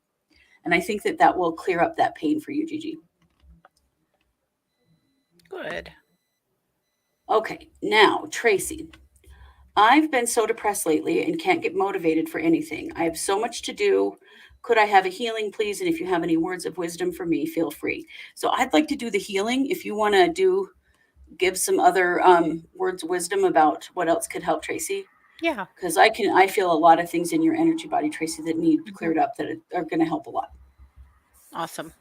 And I think that that will clear up that pain for you, Gigi. Good. Okay, now, Tracy. I've been so depressed lately and can't get motivated for anything. I have so much to do. Could I have a healing, please? And if you have any words of wisdom for me, feel free. So I'd like to do the healing. If you want to give some other words of wisdom about what else could help Tracy, Yeah. because I feel a lot of things in your energy body, Tracy, that need Mhm. cleared up that are going to help a lot. Awesome.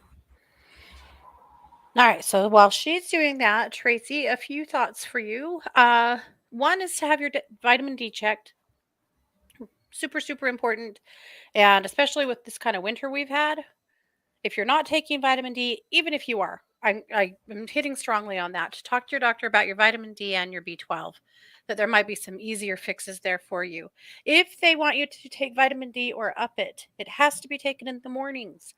All right. So while she's doing that, Tracy, a few thoughts for you. One is to have your vitamin D checked. Super, super important. And especially with this kind of winter we've had, if you're not taking vitamin D, even if you are, I'm hitting strongly on that. Talk to your doctor about your vitamin D and your B12, that there might be some easier fixes there for you. If they want you to take vitamin D or up it has to be taken in the mornings.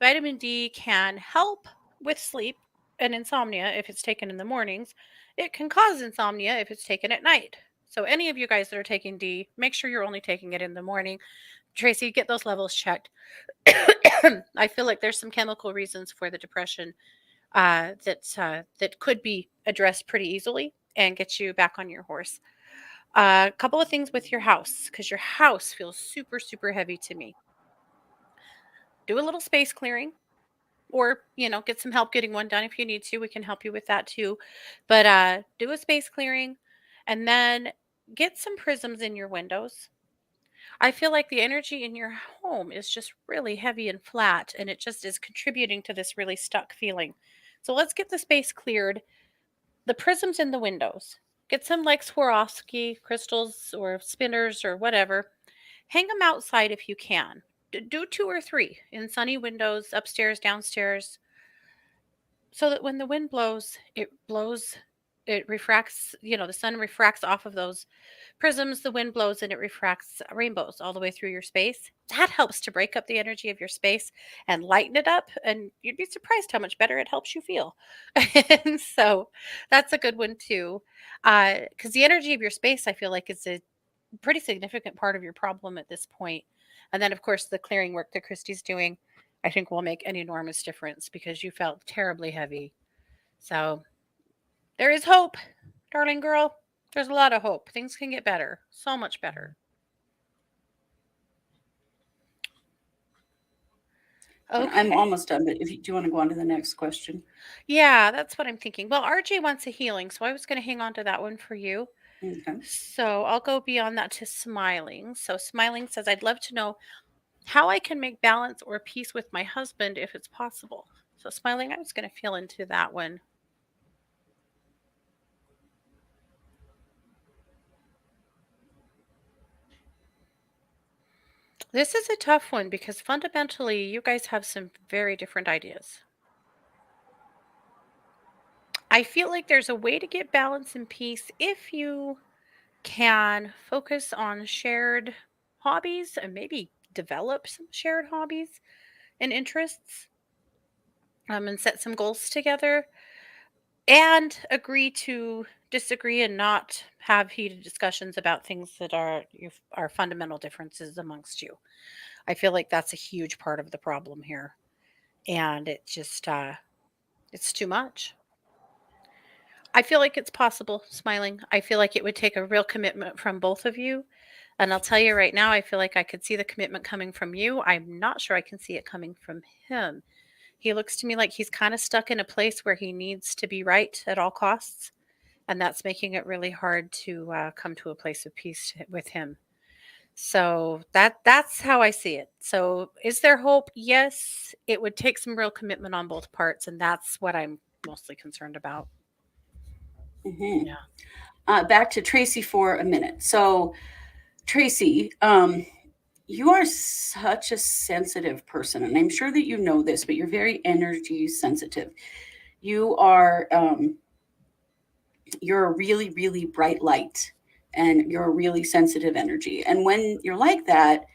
Vitamin D can help with sleep and insomnia if it's taken in the mornings. It can cause insomnia if it's taken at night. So, any of you guys that are taking D, make sure you're only taking it in the morning. Tracy, get those levels checked. I feel like there's some chemical reasons for the depression that could be addressed pretty easily and get you back on your horse. A couple of things with your house, because your house feels super, super heavy to me. Do a little space clearing, or get some help getting one done if you need to. We can help you with that too. But do a space clearing, and then get some prisms in your windows. I feel like the energy in your home is just really heavy and flat, and it just is contributing to this really stuck feeling. So let's get the space cleared. The prisms in the windows. Get some like Swarovski crystals or spinners or whatever. Hang them outside if you can. Do two or three in sunny windows, upstairs, downstairs, so that when the wind blows, it refracts, the sun refracts off of those prisms, the wind blows and it refracts rainbows all the way through your space. That helps to break up the energy of your space and lighten it up. And you'd be surprised how much better it helps you feel. And so that's a good one too. Because the energy of your space, I feel like, is a pretty significant part of your problem at this point. And then, of course, the clearing work that Christy's doing, I think will make an enormous difference because you felt terribly heavy. So there is hope, darling girl. There's a lot of hope. Things can get better, so much better. I'm Okay. almost done, but do you want to go on to the next question? Yeah, that's what I'm thinking. Well, RJ wants a healing, so I was going to hang on to that one for you. Okay. So I'll go beyond that to smiling. So smiling says, I'd love to know how I can make balance or peace with my husband if it's possible. So smiling, I was going to feel into that one. This is a tough one because fundamentally, you guys have some very different ideas. I feel like there's a way to get balance and peace if you can focus on shared hobbies and maybe develop some shared hobbies and interests, and set some goals together and agree to disagree and not have heated discussions about things that are fundamental differences amongst you. I feel like that's a huge part of the problem here. And it's too much. I feel like it's possible, smiling. I feel like it would take a real commitment from both of you. And I'll tell you right now, I feel like I could see the commitment coming from you. I'm not sure I can see it coming from him. He looks to me like he's kind of stuck in a place where he needs to be right at all costs. And that's making it really hard to come to a place of peace with him. So that's how I see it. So is there hope? Yes, it would take some real commitment on both parts, and that's what I'm mostly concerned about. Mhm. Yeah. Back to Tracy for a minute. So, Tracy, you are such a sensitive person, and I'm sure that you know this, but you're very energy sensitive. You are, you're a really, really bright light, and you're a really sensitive energy. And when you're like that,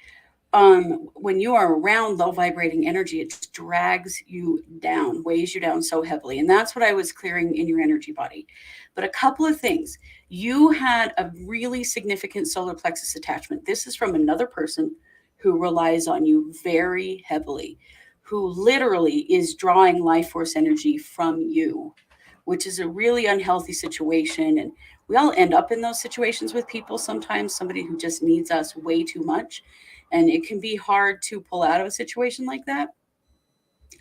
when you are around low vibrating energy, it just drags you down, weighs you down so heavily. And that's what I was clearing in your energy body. But a couple of things. You had a really significant solar plexus attachment. This is from another person who relies on you very heavily, who literally is drawing life force energy from you, which is a really unhealthy situation. And we all end up in those situations with people sometimes, somebody who just needs us way too much. And it can be hard to pull out of a situation like that.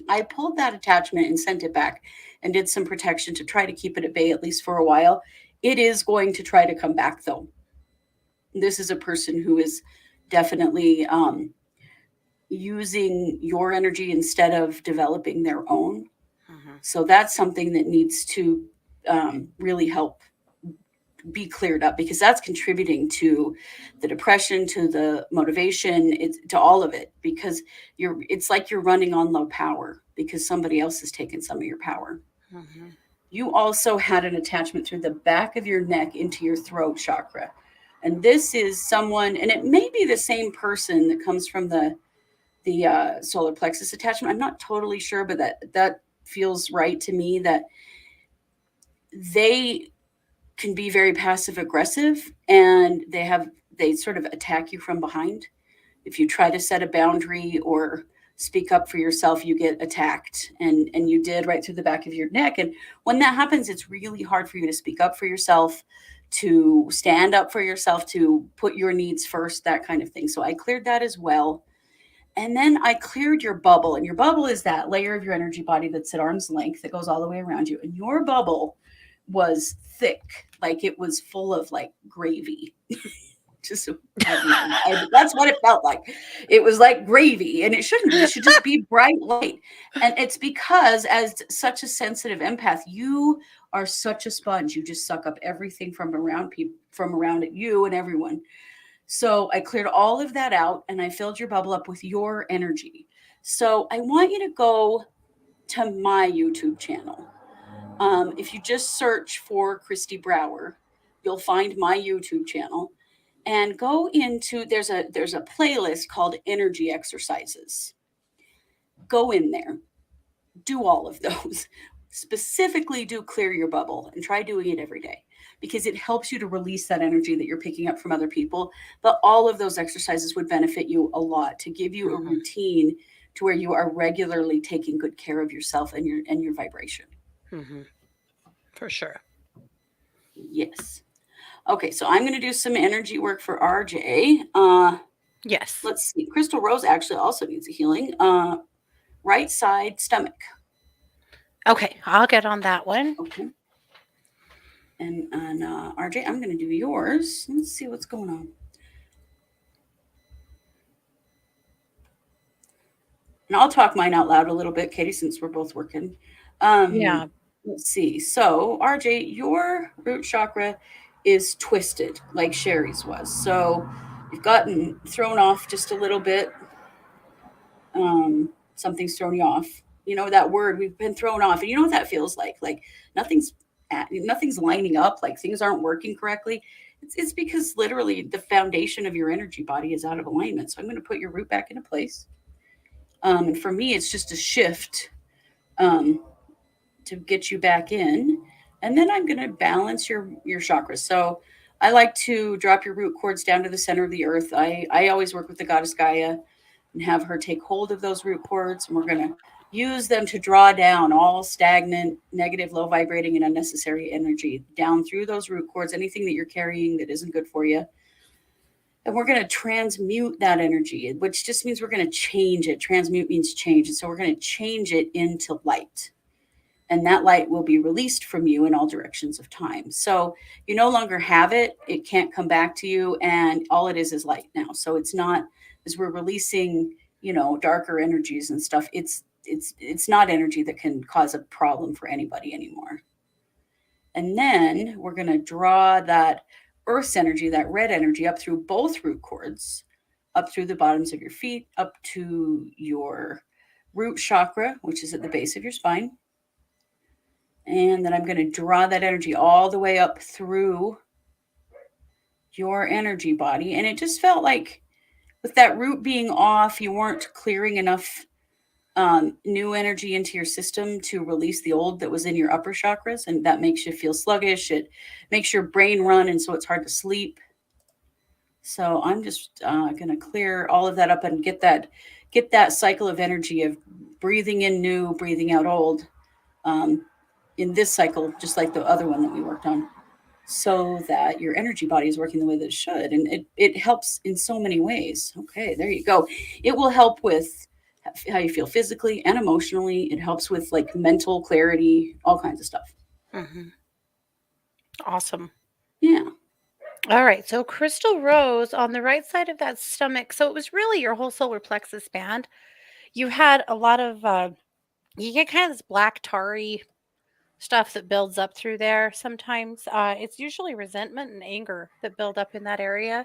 I pulled that attachment and sent it back and did some protection to try to keep it at bay, at least for a while. It is going to try to come back, though. This is a person who is definitely using your energy instead of developing their own. Hmm. So that's something that needs to really help be cleared up, because that's contributing to the depression, to the motivation, it's to all of it, because it's like you're running on low power because somebody else has taken some of your power. Hmm. You also had an attachment through the back of your neck into your throat chakra. And this is someone, and it may be the same person that comes from the solar plexus attachment. I'm not totally sure, but that feels right to me, that they can be very passive aggressive, and they sort of attack you from behind. If you try to set a boundary or speak up for yourself, you get attacked, and you did right through the back of your neck. And when that happens, it's really hard for you to speak up for yourself, to stand up for yourself, to put your needs first, that kind of thing. So I cleared that as well. And then I cleared your bubble, and your bubble is that layer of your energy body that's at arm's length that goes all the way around you. And your bubble was thick, like it was full of like gravy. Just I don't know. That's what it felt like. It was like gravy, and it shouldn't be. It should just be bright light. And it's because, as such a sensitive empath, you are such a sponge. You just suck up everything from around people, from around at you and everyone. So I cleared all of that out, and I filled your bubble up with your energy. So I want you to go to my YouTube channel. If you just search for Christy Brower, you'll find my YouTube channel, and go into there's a playlist called Energy Exercises. Go in there, do all of those. Specifically, do clear your bubble and try doing it every day, because it helps you to release that energy that you're picking up from other people. But all of those exercises would benefit you a lot, to give you a Hmm. routine to where you are regularly taking good care of yourself and your vibration. Hmm. For sure. Yes. Okay, so I'm going to do some energy work for RJ. Yes. Let's see. Crystal Rose actually also needs a healing. Right side stomach. Okay, I'll get on that one. Okay. And RJ, I'm going to do yours. Let's see what's going on. And I'll talk mine out loud a little bit, Katie, since we're both working. Yeah. Let's see. So, RJ, your root chakra is twisted like Sherry's was. So, you've gotten thrown off just a little bit. Something's thrown you off. You know that word, we've been thrown off, and you know what that feels like. Like nothing's lining up. Like things aren't working correctly. It's because literally the foundation of your energy body is out of alignment. So I'm going to put your root back into place. And for me, it's just a shift um, to get you back in, and then I'm going to balance your chakras. So I like to drop your root cords down to the center of the earth. I always work with the goddess Gaia. and have her take hold of those root cords. And we're going to use them to draw down all stagnant, negative, low vibrating, and unnecessary energy down through those root cords, anything that you're carrying that isn't good for you. And we're going to transmute that energy, which just means we're going to change it. Transmute means change. And so we're going to change it into light. And that light will be released from you in all directions of time. So you no longer have it. It can't come back to you. And all it is light now. So it's not, as we're releasing, darker energies and stuff, it's not energy that can cause a problem for anybody anymore. And then we're going to draw that Earth's energy, that red energy, up through both root cords, up through the bottoms of your feet, up to your root chakra, which is at the base of your spine. And then I'm going to draw that energy all the way up through your energy body. And it just felt like with that root being off, you weren't clearing enough new energy into your system to release the old that was in your upper chakras. And that makes you feel sluggish. It makes your brain run. And so it's hard to sleep. So I'm just going to clear all of that up and get that cycle of energy of breathing in new, breathing out old in this cycle, just like the other one that we worked on, so that your energy body is working the way that it should. And it helps in so many ways. Okay, there you go. It will help with how you feel physically and emotionally. It helps with like mental clarity, all kinds of stuff. Mm-hmm. Awesome. Yeah. All right. So crystal rose on the right side of that stomach. So it was really your whole solar plexus band. You had a lot of, you get kind of this black tarry stuff that builds up through there sometimes. It's usually resentment and anger that build up in that area.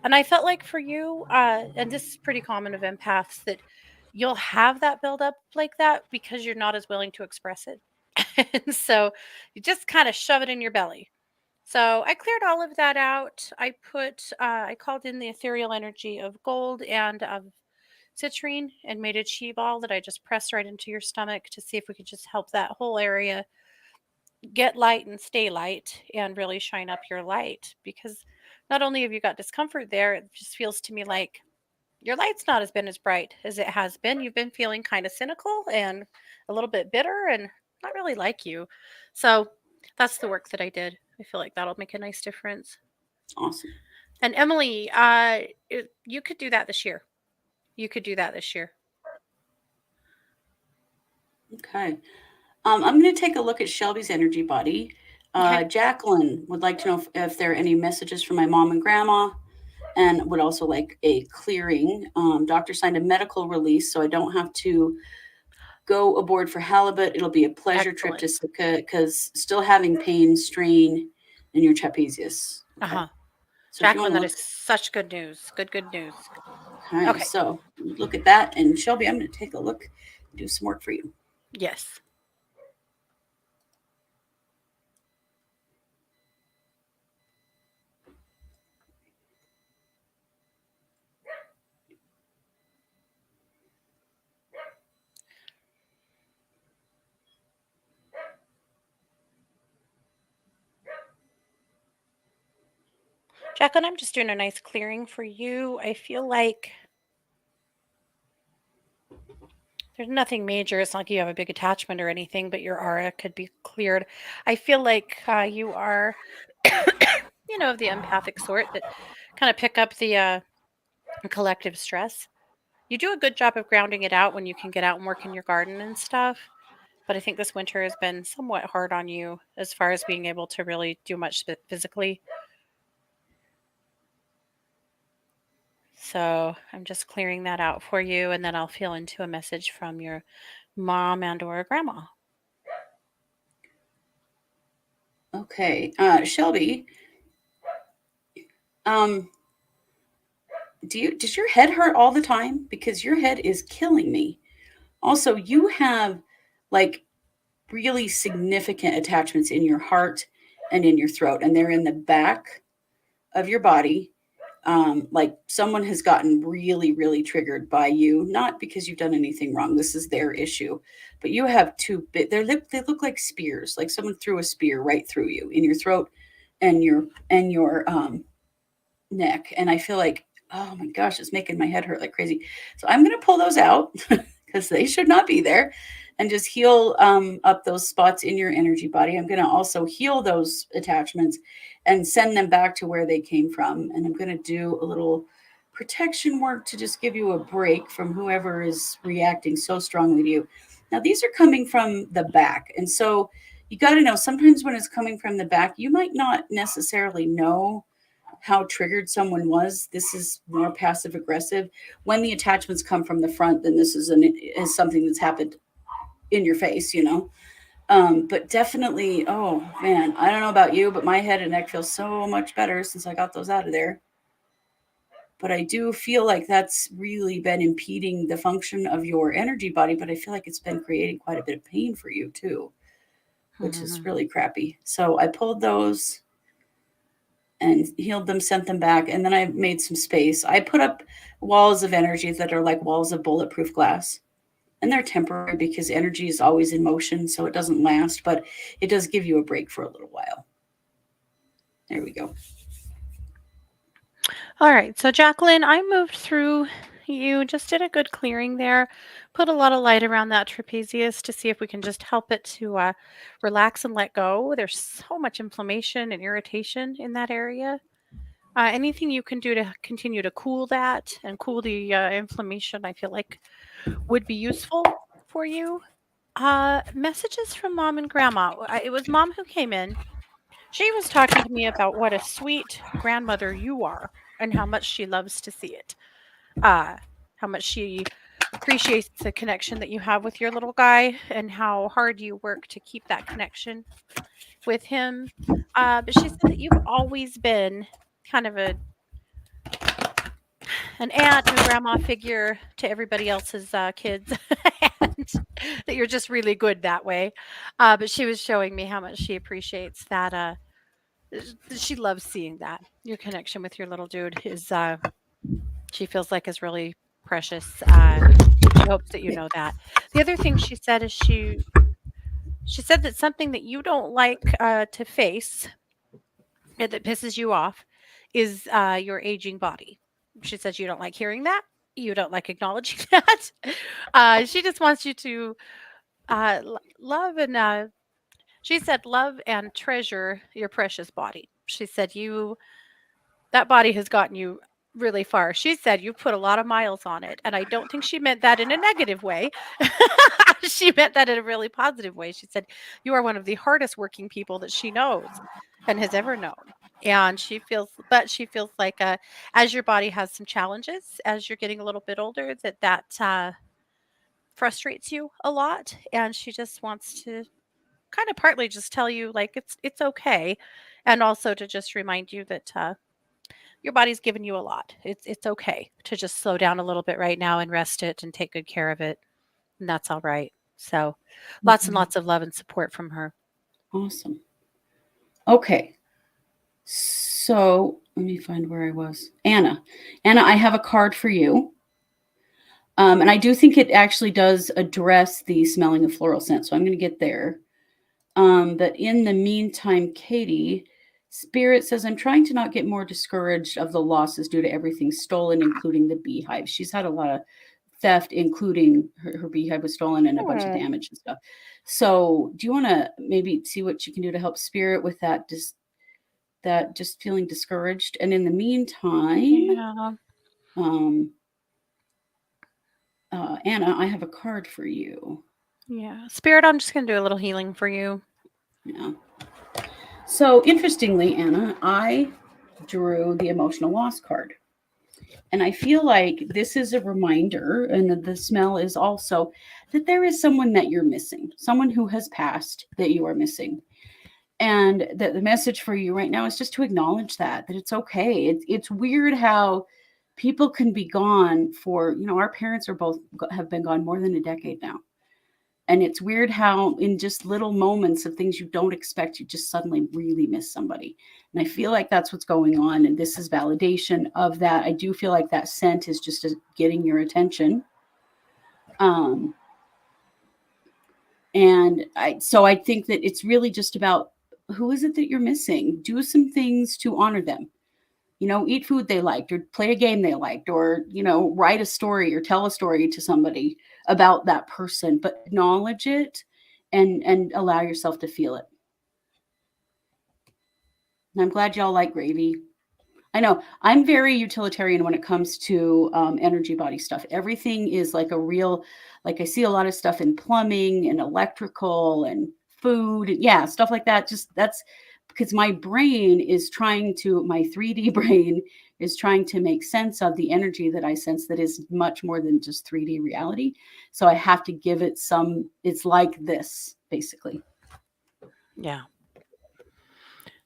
And I felt like for you, and this is pretty common of empaths, that you'll have that build up like that because you're not as willing to express it. And so you just kind of shove it in your belly. So I cleared all of that out. I called in the ethereal energy of gold and of citrine and made a chi ball that I just pressed right into your stomach to see if we could just help that whole area get light and stay light and really shine up your light. Because not only have you got discomfort there, it just feels to me like your light's not been as bright as it has been. You've been feeling kind of cynical and a little bit bitter and not really like you. So that's the work that I did. I feel like that'll make a nice difference. Awesome. And Emily, you could do that this year. You could do that this year. Okay. I'm going to take a look at Shelby's energy body. Okay. Jacqueline would like to know if there are any messages from my mom and grandma, and would also like a clearing. Doctor signed a medical release, so I don't have to go aboard for halibut. It'll be a pleasure trip to Sitka because still having pain, strain in your trapezius. Okay. Uh-huh. So Jacqueline, that is such good news. Good news. Okay. So look at that. And Shelby, I'm going to take a look, do some work for you. Yes. Jacqueline, I'm just doing a nice clearing for you. I feel like there's nothing major. It's not like you have a big attachment or anything, but your aura could be cleared. I feel like you are, of the empathic sort that kind of pick up the collective stress. You do a good job of grounding it out when you can get out and work in your garden and stuff. But I think this winter has been somewhat hard on you as far as being able to really do much physically. So I'm just clearing that out for you, and then I'll feel into a message from your mom and or grandma. Okay. Shelby, does your head hurt all the time? Because your head is killing me. Also, you have like really significant attachments in your heart and in your throat, and they're in the back of your body. Like someone has gotten really, really triggered by you, not because you've done anything wrong. This is their issue, but you have two big, they look like spears, like someone threw a spear right through you in your throat and your neck. And I feel like Oh my gosh, it's making my head hurt like crazy. So I'm going to pull those out because they should not be there and just heal up those spots in your energy body. I'm going to also heal those attachments and send them back to where they came from. And I'm going to do a little protection work to just give you a break from whoever is reacting so strongly to you. Now, these are coming from the back. And so you got to know sometimes when it's coming from the back, you might not necessarily know how triggered someone was. This is more passive aggressive. When the attachments come from the front, then this is something that's happened in your face, you know. But definitely, oh man, I don't know about you, but my head and neck feel so much better since I got those out of there. But I do feel like that's really been impeding the function of your energy body, but I feel like it's been creating quite a bit of pain for you too, which is really crappy. So I pulled those and healed them, sent them back, and then I made some space. I put up walls of energy that are like walls of bulletproof glass. And they're temporary because energy is always in motion, so it doesn't last, but it does give you a break for a little while. There we go. All right. So, Jacqueline, I moved through. You just did a good clearing there. Put a lot of light around that trapezius to see if we can just help it to relax and let go. There's so much inflammation and irritation in that area. Anything you can do to continue to cool that and cool the inflammation, I feel like would be useful for you. Messages from mom and grandma. It was mom who came in. She was talking to me about what a sweet grandmother you are and how much she loves to see it. How much she appreciates the connection that you have with your little guy and how hard you work to keep that connection with him. But she said that you've always been kind of an aunt and grandma figure to everybody else's kids, and that you're just really good that way. But she was showing me how much she appreciates that. She loves seeing that your connection with your little dude is. She feels like is really precious. She hopes that you know that. The other thing she said is she said that something that you don't like to face and that pisses you off is your aging body. She says you don't like hearing that. You don't like acknowledging that. She just wants you to love and she said love and treasure your precious body. She said that body has gotten you really far. She said you put a lot of miles on it, and I don't think she meant that in a negative way. She meant that in a really positive way. She said you are one of the hardest working people that she knows and has ever known. And she feels like as your body has some challenges, as you're getting a little bit older, that frustrates you a lot. And she just wants to kind of partly just tell you like it's okay, and also to just remind you that your body's given you a lot. It's okay to just slow down a little bit right now and rest it and take good care of it, and that's all right. So, lots and lots of love and support from her. Awesome. Okay. So let me find where I was. Anna, I have a card for you. And I do think it actually does address the smelling of floral scent. So I'm going to get there. But in the meantime, Katie, Spirit says, I'm trying to not get more discouraged of the losses due to everything stolen, including the beehive. She's had a lot of theft, including her beehive was stolen and a bunch of damage and stuff. So do you want to maybe see what you can do to help Spirit with that, just feeling discouraged? And in the meantime, Anna, I have a card for you. Yeah. Spirit, I'm just going to do a little healing for you. Yeah. So interestingly, Anna, I drew the emotional loss card. And I feel like this is a reminder, and the smell is also that there is someone that you're missing, someone who has passed that you are missing. And that the message for you right now is just to acknowledge that it's okay. It's weird how people can be gone for, our parents have been gone more than a decade now. And it's weird how in just little moments of things you don't expect, you just suddenly really miss somebody. And I feel like that's what's going on. And this is validation of that. I do feel like that scent is just getting your attention. And I think that it's really just about who is it that you're missing? Do some things to honor them. eat food they liked, or play a game they liked, or, write a story or tell a story to somebody about that person, but acknowledge it and allow yourself to feel it. And I'm glad y'all like gravy. I know I'm very utilitarian when it comes to energy body stuff. Everything is like like I see a lot of stuff in plumbing and electrical and food. Yeah, stuff like that. Just that's because my 3D brain is trying to make sense of the energy that I sense that is much more than just 3D reality. So I have to give it it's like this, basically. Yeah.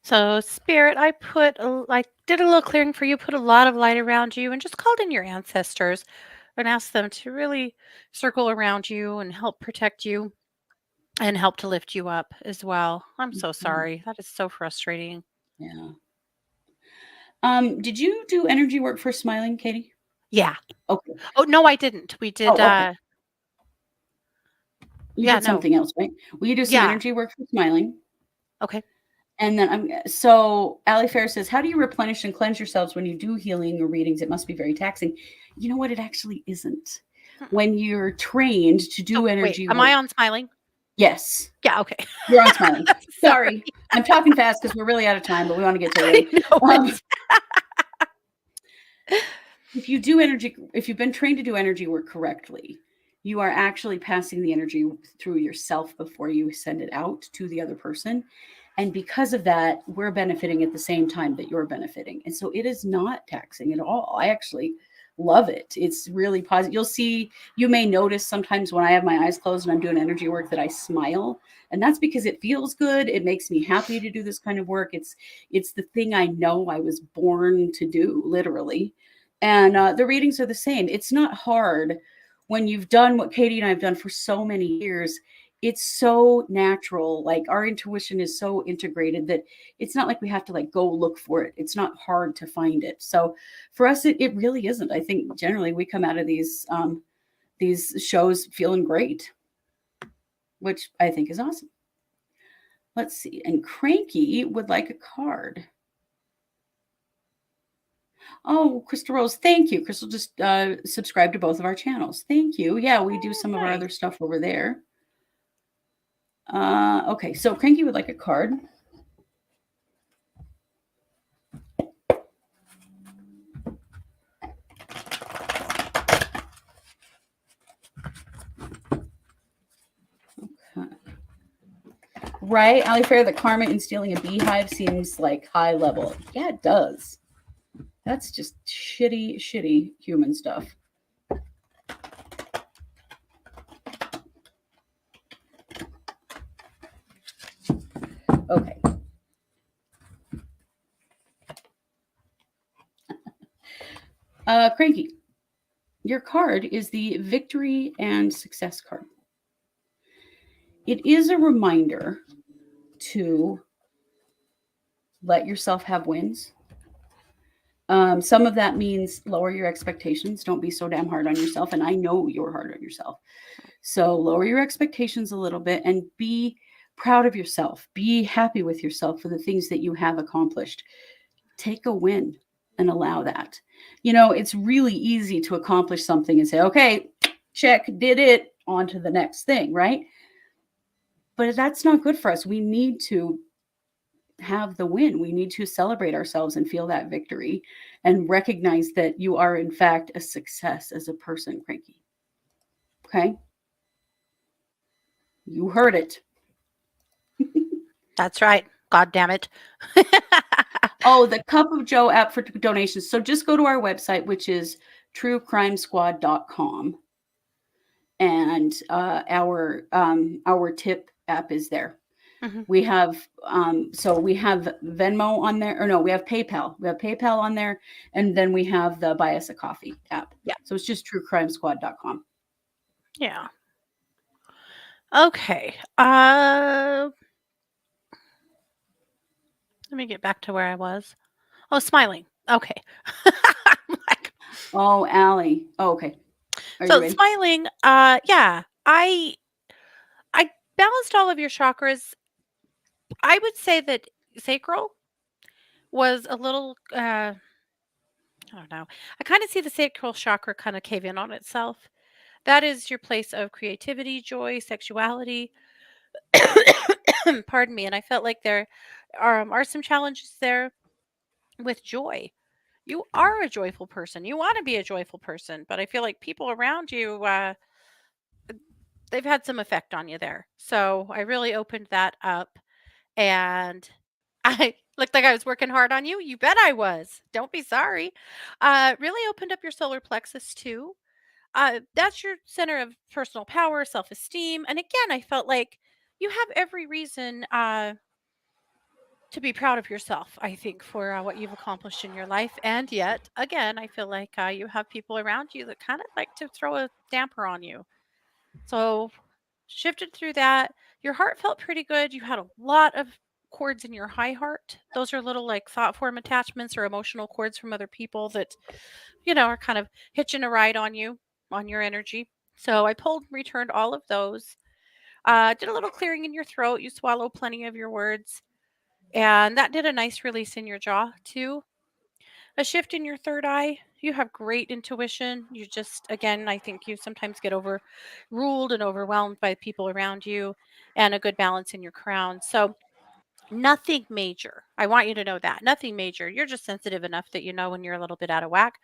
So, Spirit, I did a little clearing for you, put a lot of light around you, and just called in your ancestors and asked them to really circle around you and help protect you and help to lift you up as well. I'm so sorry. That is so frustrating. Yeah. Did you do energy work for smiling, Katie? Yeah. Okay. Oh, no, I didn't. We did, Okay. You yeah, did no. something else, right? Will you do some Yeah. energy work for smiling? Okay. And then so Ali Fair says, how do you replenish and cleanse yourselves when you do healing or readings? It must be very taxing. You know what? It actually isn't. When you're trained to do Wait, energy am work. I on smiling? Yes. Yeah, okay. You're on smiling. Sorry. I'm talking fast because we're really out of time, but we want to get to I it. know If you've been trained to do energy work correctly, you are actually passing the energy through yourself before you send it out to the other person. And because of that, we're benefiting at the same time that you're benefiting. And so it is not taxing at all. I actually love it. It's really positive. You may notice sometimes when I have my eyes closed and I'm doing energy work that I smile. And that's because it feels good. It makes me happy to do this kind of work. It's the thing I know I was born to do, literally. And the readings are the same. It's not hard when you've done what Katie and I have done for so many years. It's so natural. Like our intuition is so integrated that it's not like we have to like go look for it. It's not hard to find it. So for us, it really isn't. I think generally we come out of these shows feeling great, which I think is awesome. Let's see. And Cranky would like a card. Oh, Crystal Rose, thank you. Crystal just subscribed to both of our channels. Thank you. Yeah, we do some of our other stuff over there. Okay, so Cranky would like a card. Okay. Right, Ali Fair, the karma in stealing a beehive seems like high level. Yeah, it does. That's just shitty human stuff. Okay. Cranky, your card is the Victory and Success card. It is a reminder to let yourself have wins. Some of that means lower your expectations. Don't be so damn hard on yourself. And I know you're hard on yourself. So lower your expectations a little bit and be proud of yourself. Be happy with yourself for the things that you have accomplished. Take a win and allow that. It's really easy to accomplish something and say, okay, check, did it, on to the next thing, right? But that's not good for us. We need to have the win. We need to celebrate ourselves and feel that victory and recognize that you are, in fact, a success as a person, Cranky. Okay? You heard it. That's right. God damn it. Oh, the Cup of Joe app for donations. So just go to our website, which is truecrimesquad.com. And our tip app is there. Mm-hmm. We have we have Venmo on there, or no, we have PayPal. We have PayPal on there, and then we have the Buy Us a Coffee app. Yeah. So it's just truecrimesquad.com. Yeah. Okay. Let me get back to where I was. Oh, smiling. Okay. Oh, Allie. Oh, okay. So smiling, yeah. I balanced all of your chakras. I would say that sacral was a little I don't know. I kind of see the sacral chakra kind of cave in on itself. That is your place of creativity, joy, sexuality. Pardon me. And I felt like there are some challenges there with joy. You are a joyful person. You want to be a joyful person, but I feel like people around you, they've had some effect on you there. So I really opened that up, and I looked like I was working hard on you. You bet I was. Don't be sorry. Really opened up your solar plexus too. That's your center of personal power, self esteem. And again, I felt like you have every reason to be proud of yourself, I think, for what you've accomplished in your life. And yet, again, I feel like you have people around you that kind of like to throw a damper on you. So, shifted through that. Your heart felt pretty good. You had a lot of cords in your high heart. Those are little like thought form attachments or emotional cords from other people that, are kind of hitching a ride on you, on your energy. So, I pulled, returned all of those. Did a little clearing in your throat. You swallow plenty of your words. And that did a nice release in your jaw too. A shift in your third eye. You have great intuition. You just, again, I think you sometimes get overruled and overwhelmed by people around you, and a good balance in your crown. So, nothing major. I want you to know that. Nothing major. You're just sensitive enough that you know when you're a little bit out of whack.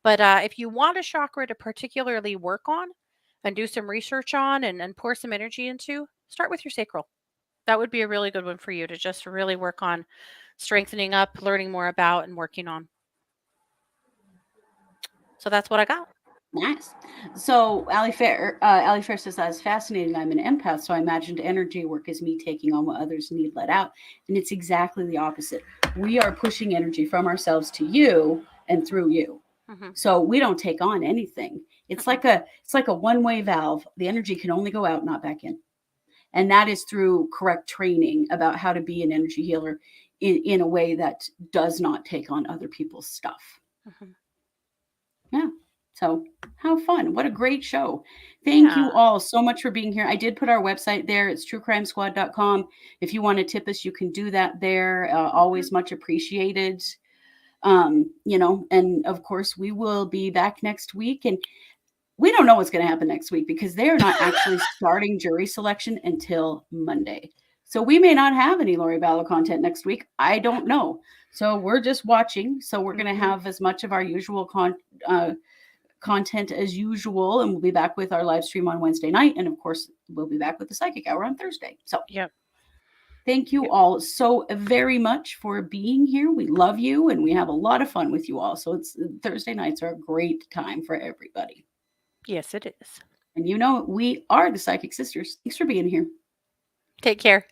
But if you want a chakra to particularly work on and do some research on and pour some energy into, start with your sacral. That would be a really good one for you to just really work on strengthening up, learning more about, and working on. So that's what I got. Nice. So Ali Fair says that's fascinating. I'm an empath, so I imagined energy work as me taking on what others need let out, and it's exactly the opposite. We are pushing energy from ourselves to you and through you. Hmm. So we don't take on anything. It's Hmm. like a one-way valve. The energy can only go out, not back in. And that is through correct training about how to be an energy healer in a way that does not take on other people's stuff. Hmm. Yeah. So how fun. What a great show. Thank Yeah. you all so much for being here. I did put our website there. It's truecrimesquad.com. If you want to tip us, you can do that there. Hmm. Always much appreciated. And of course, we will be back next week. And we don't know what's going to happen next week because they are not actually starting jury selection until Monday. So we may not have any Lori Vallow content next week. I don't know. So we're just watching. So we're going to Hmm. have as much of our usual content as usual, and we'll be back with our live stream on Wednesday night, and of course we'll be back with the psychic hour on Thursday. So Yep. thank you Yep. all so very much for being here. We love you and we have a lot of fun with you all. So it's Thursday nights are a great time for everybody. Yes, it is. And we are the Psychic Sisters. Thanks for being here. Take care.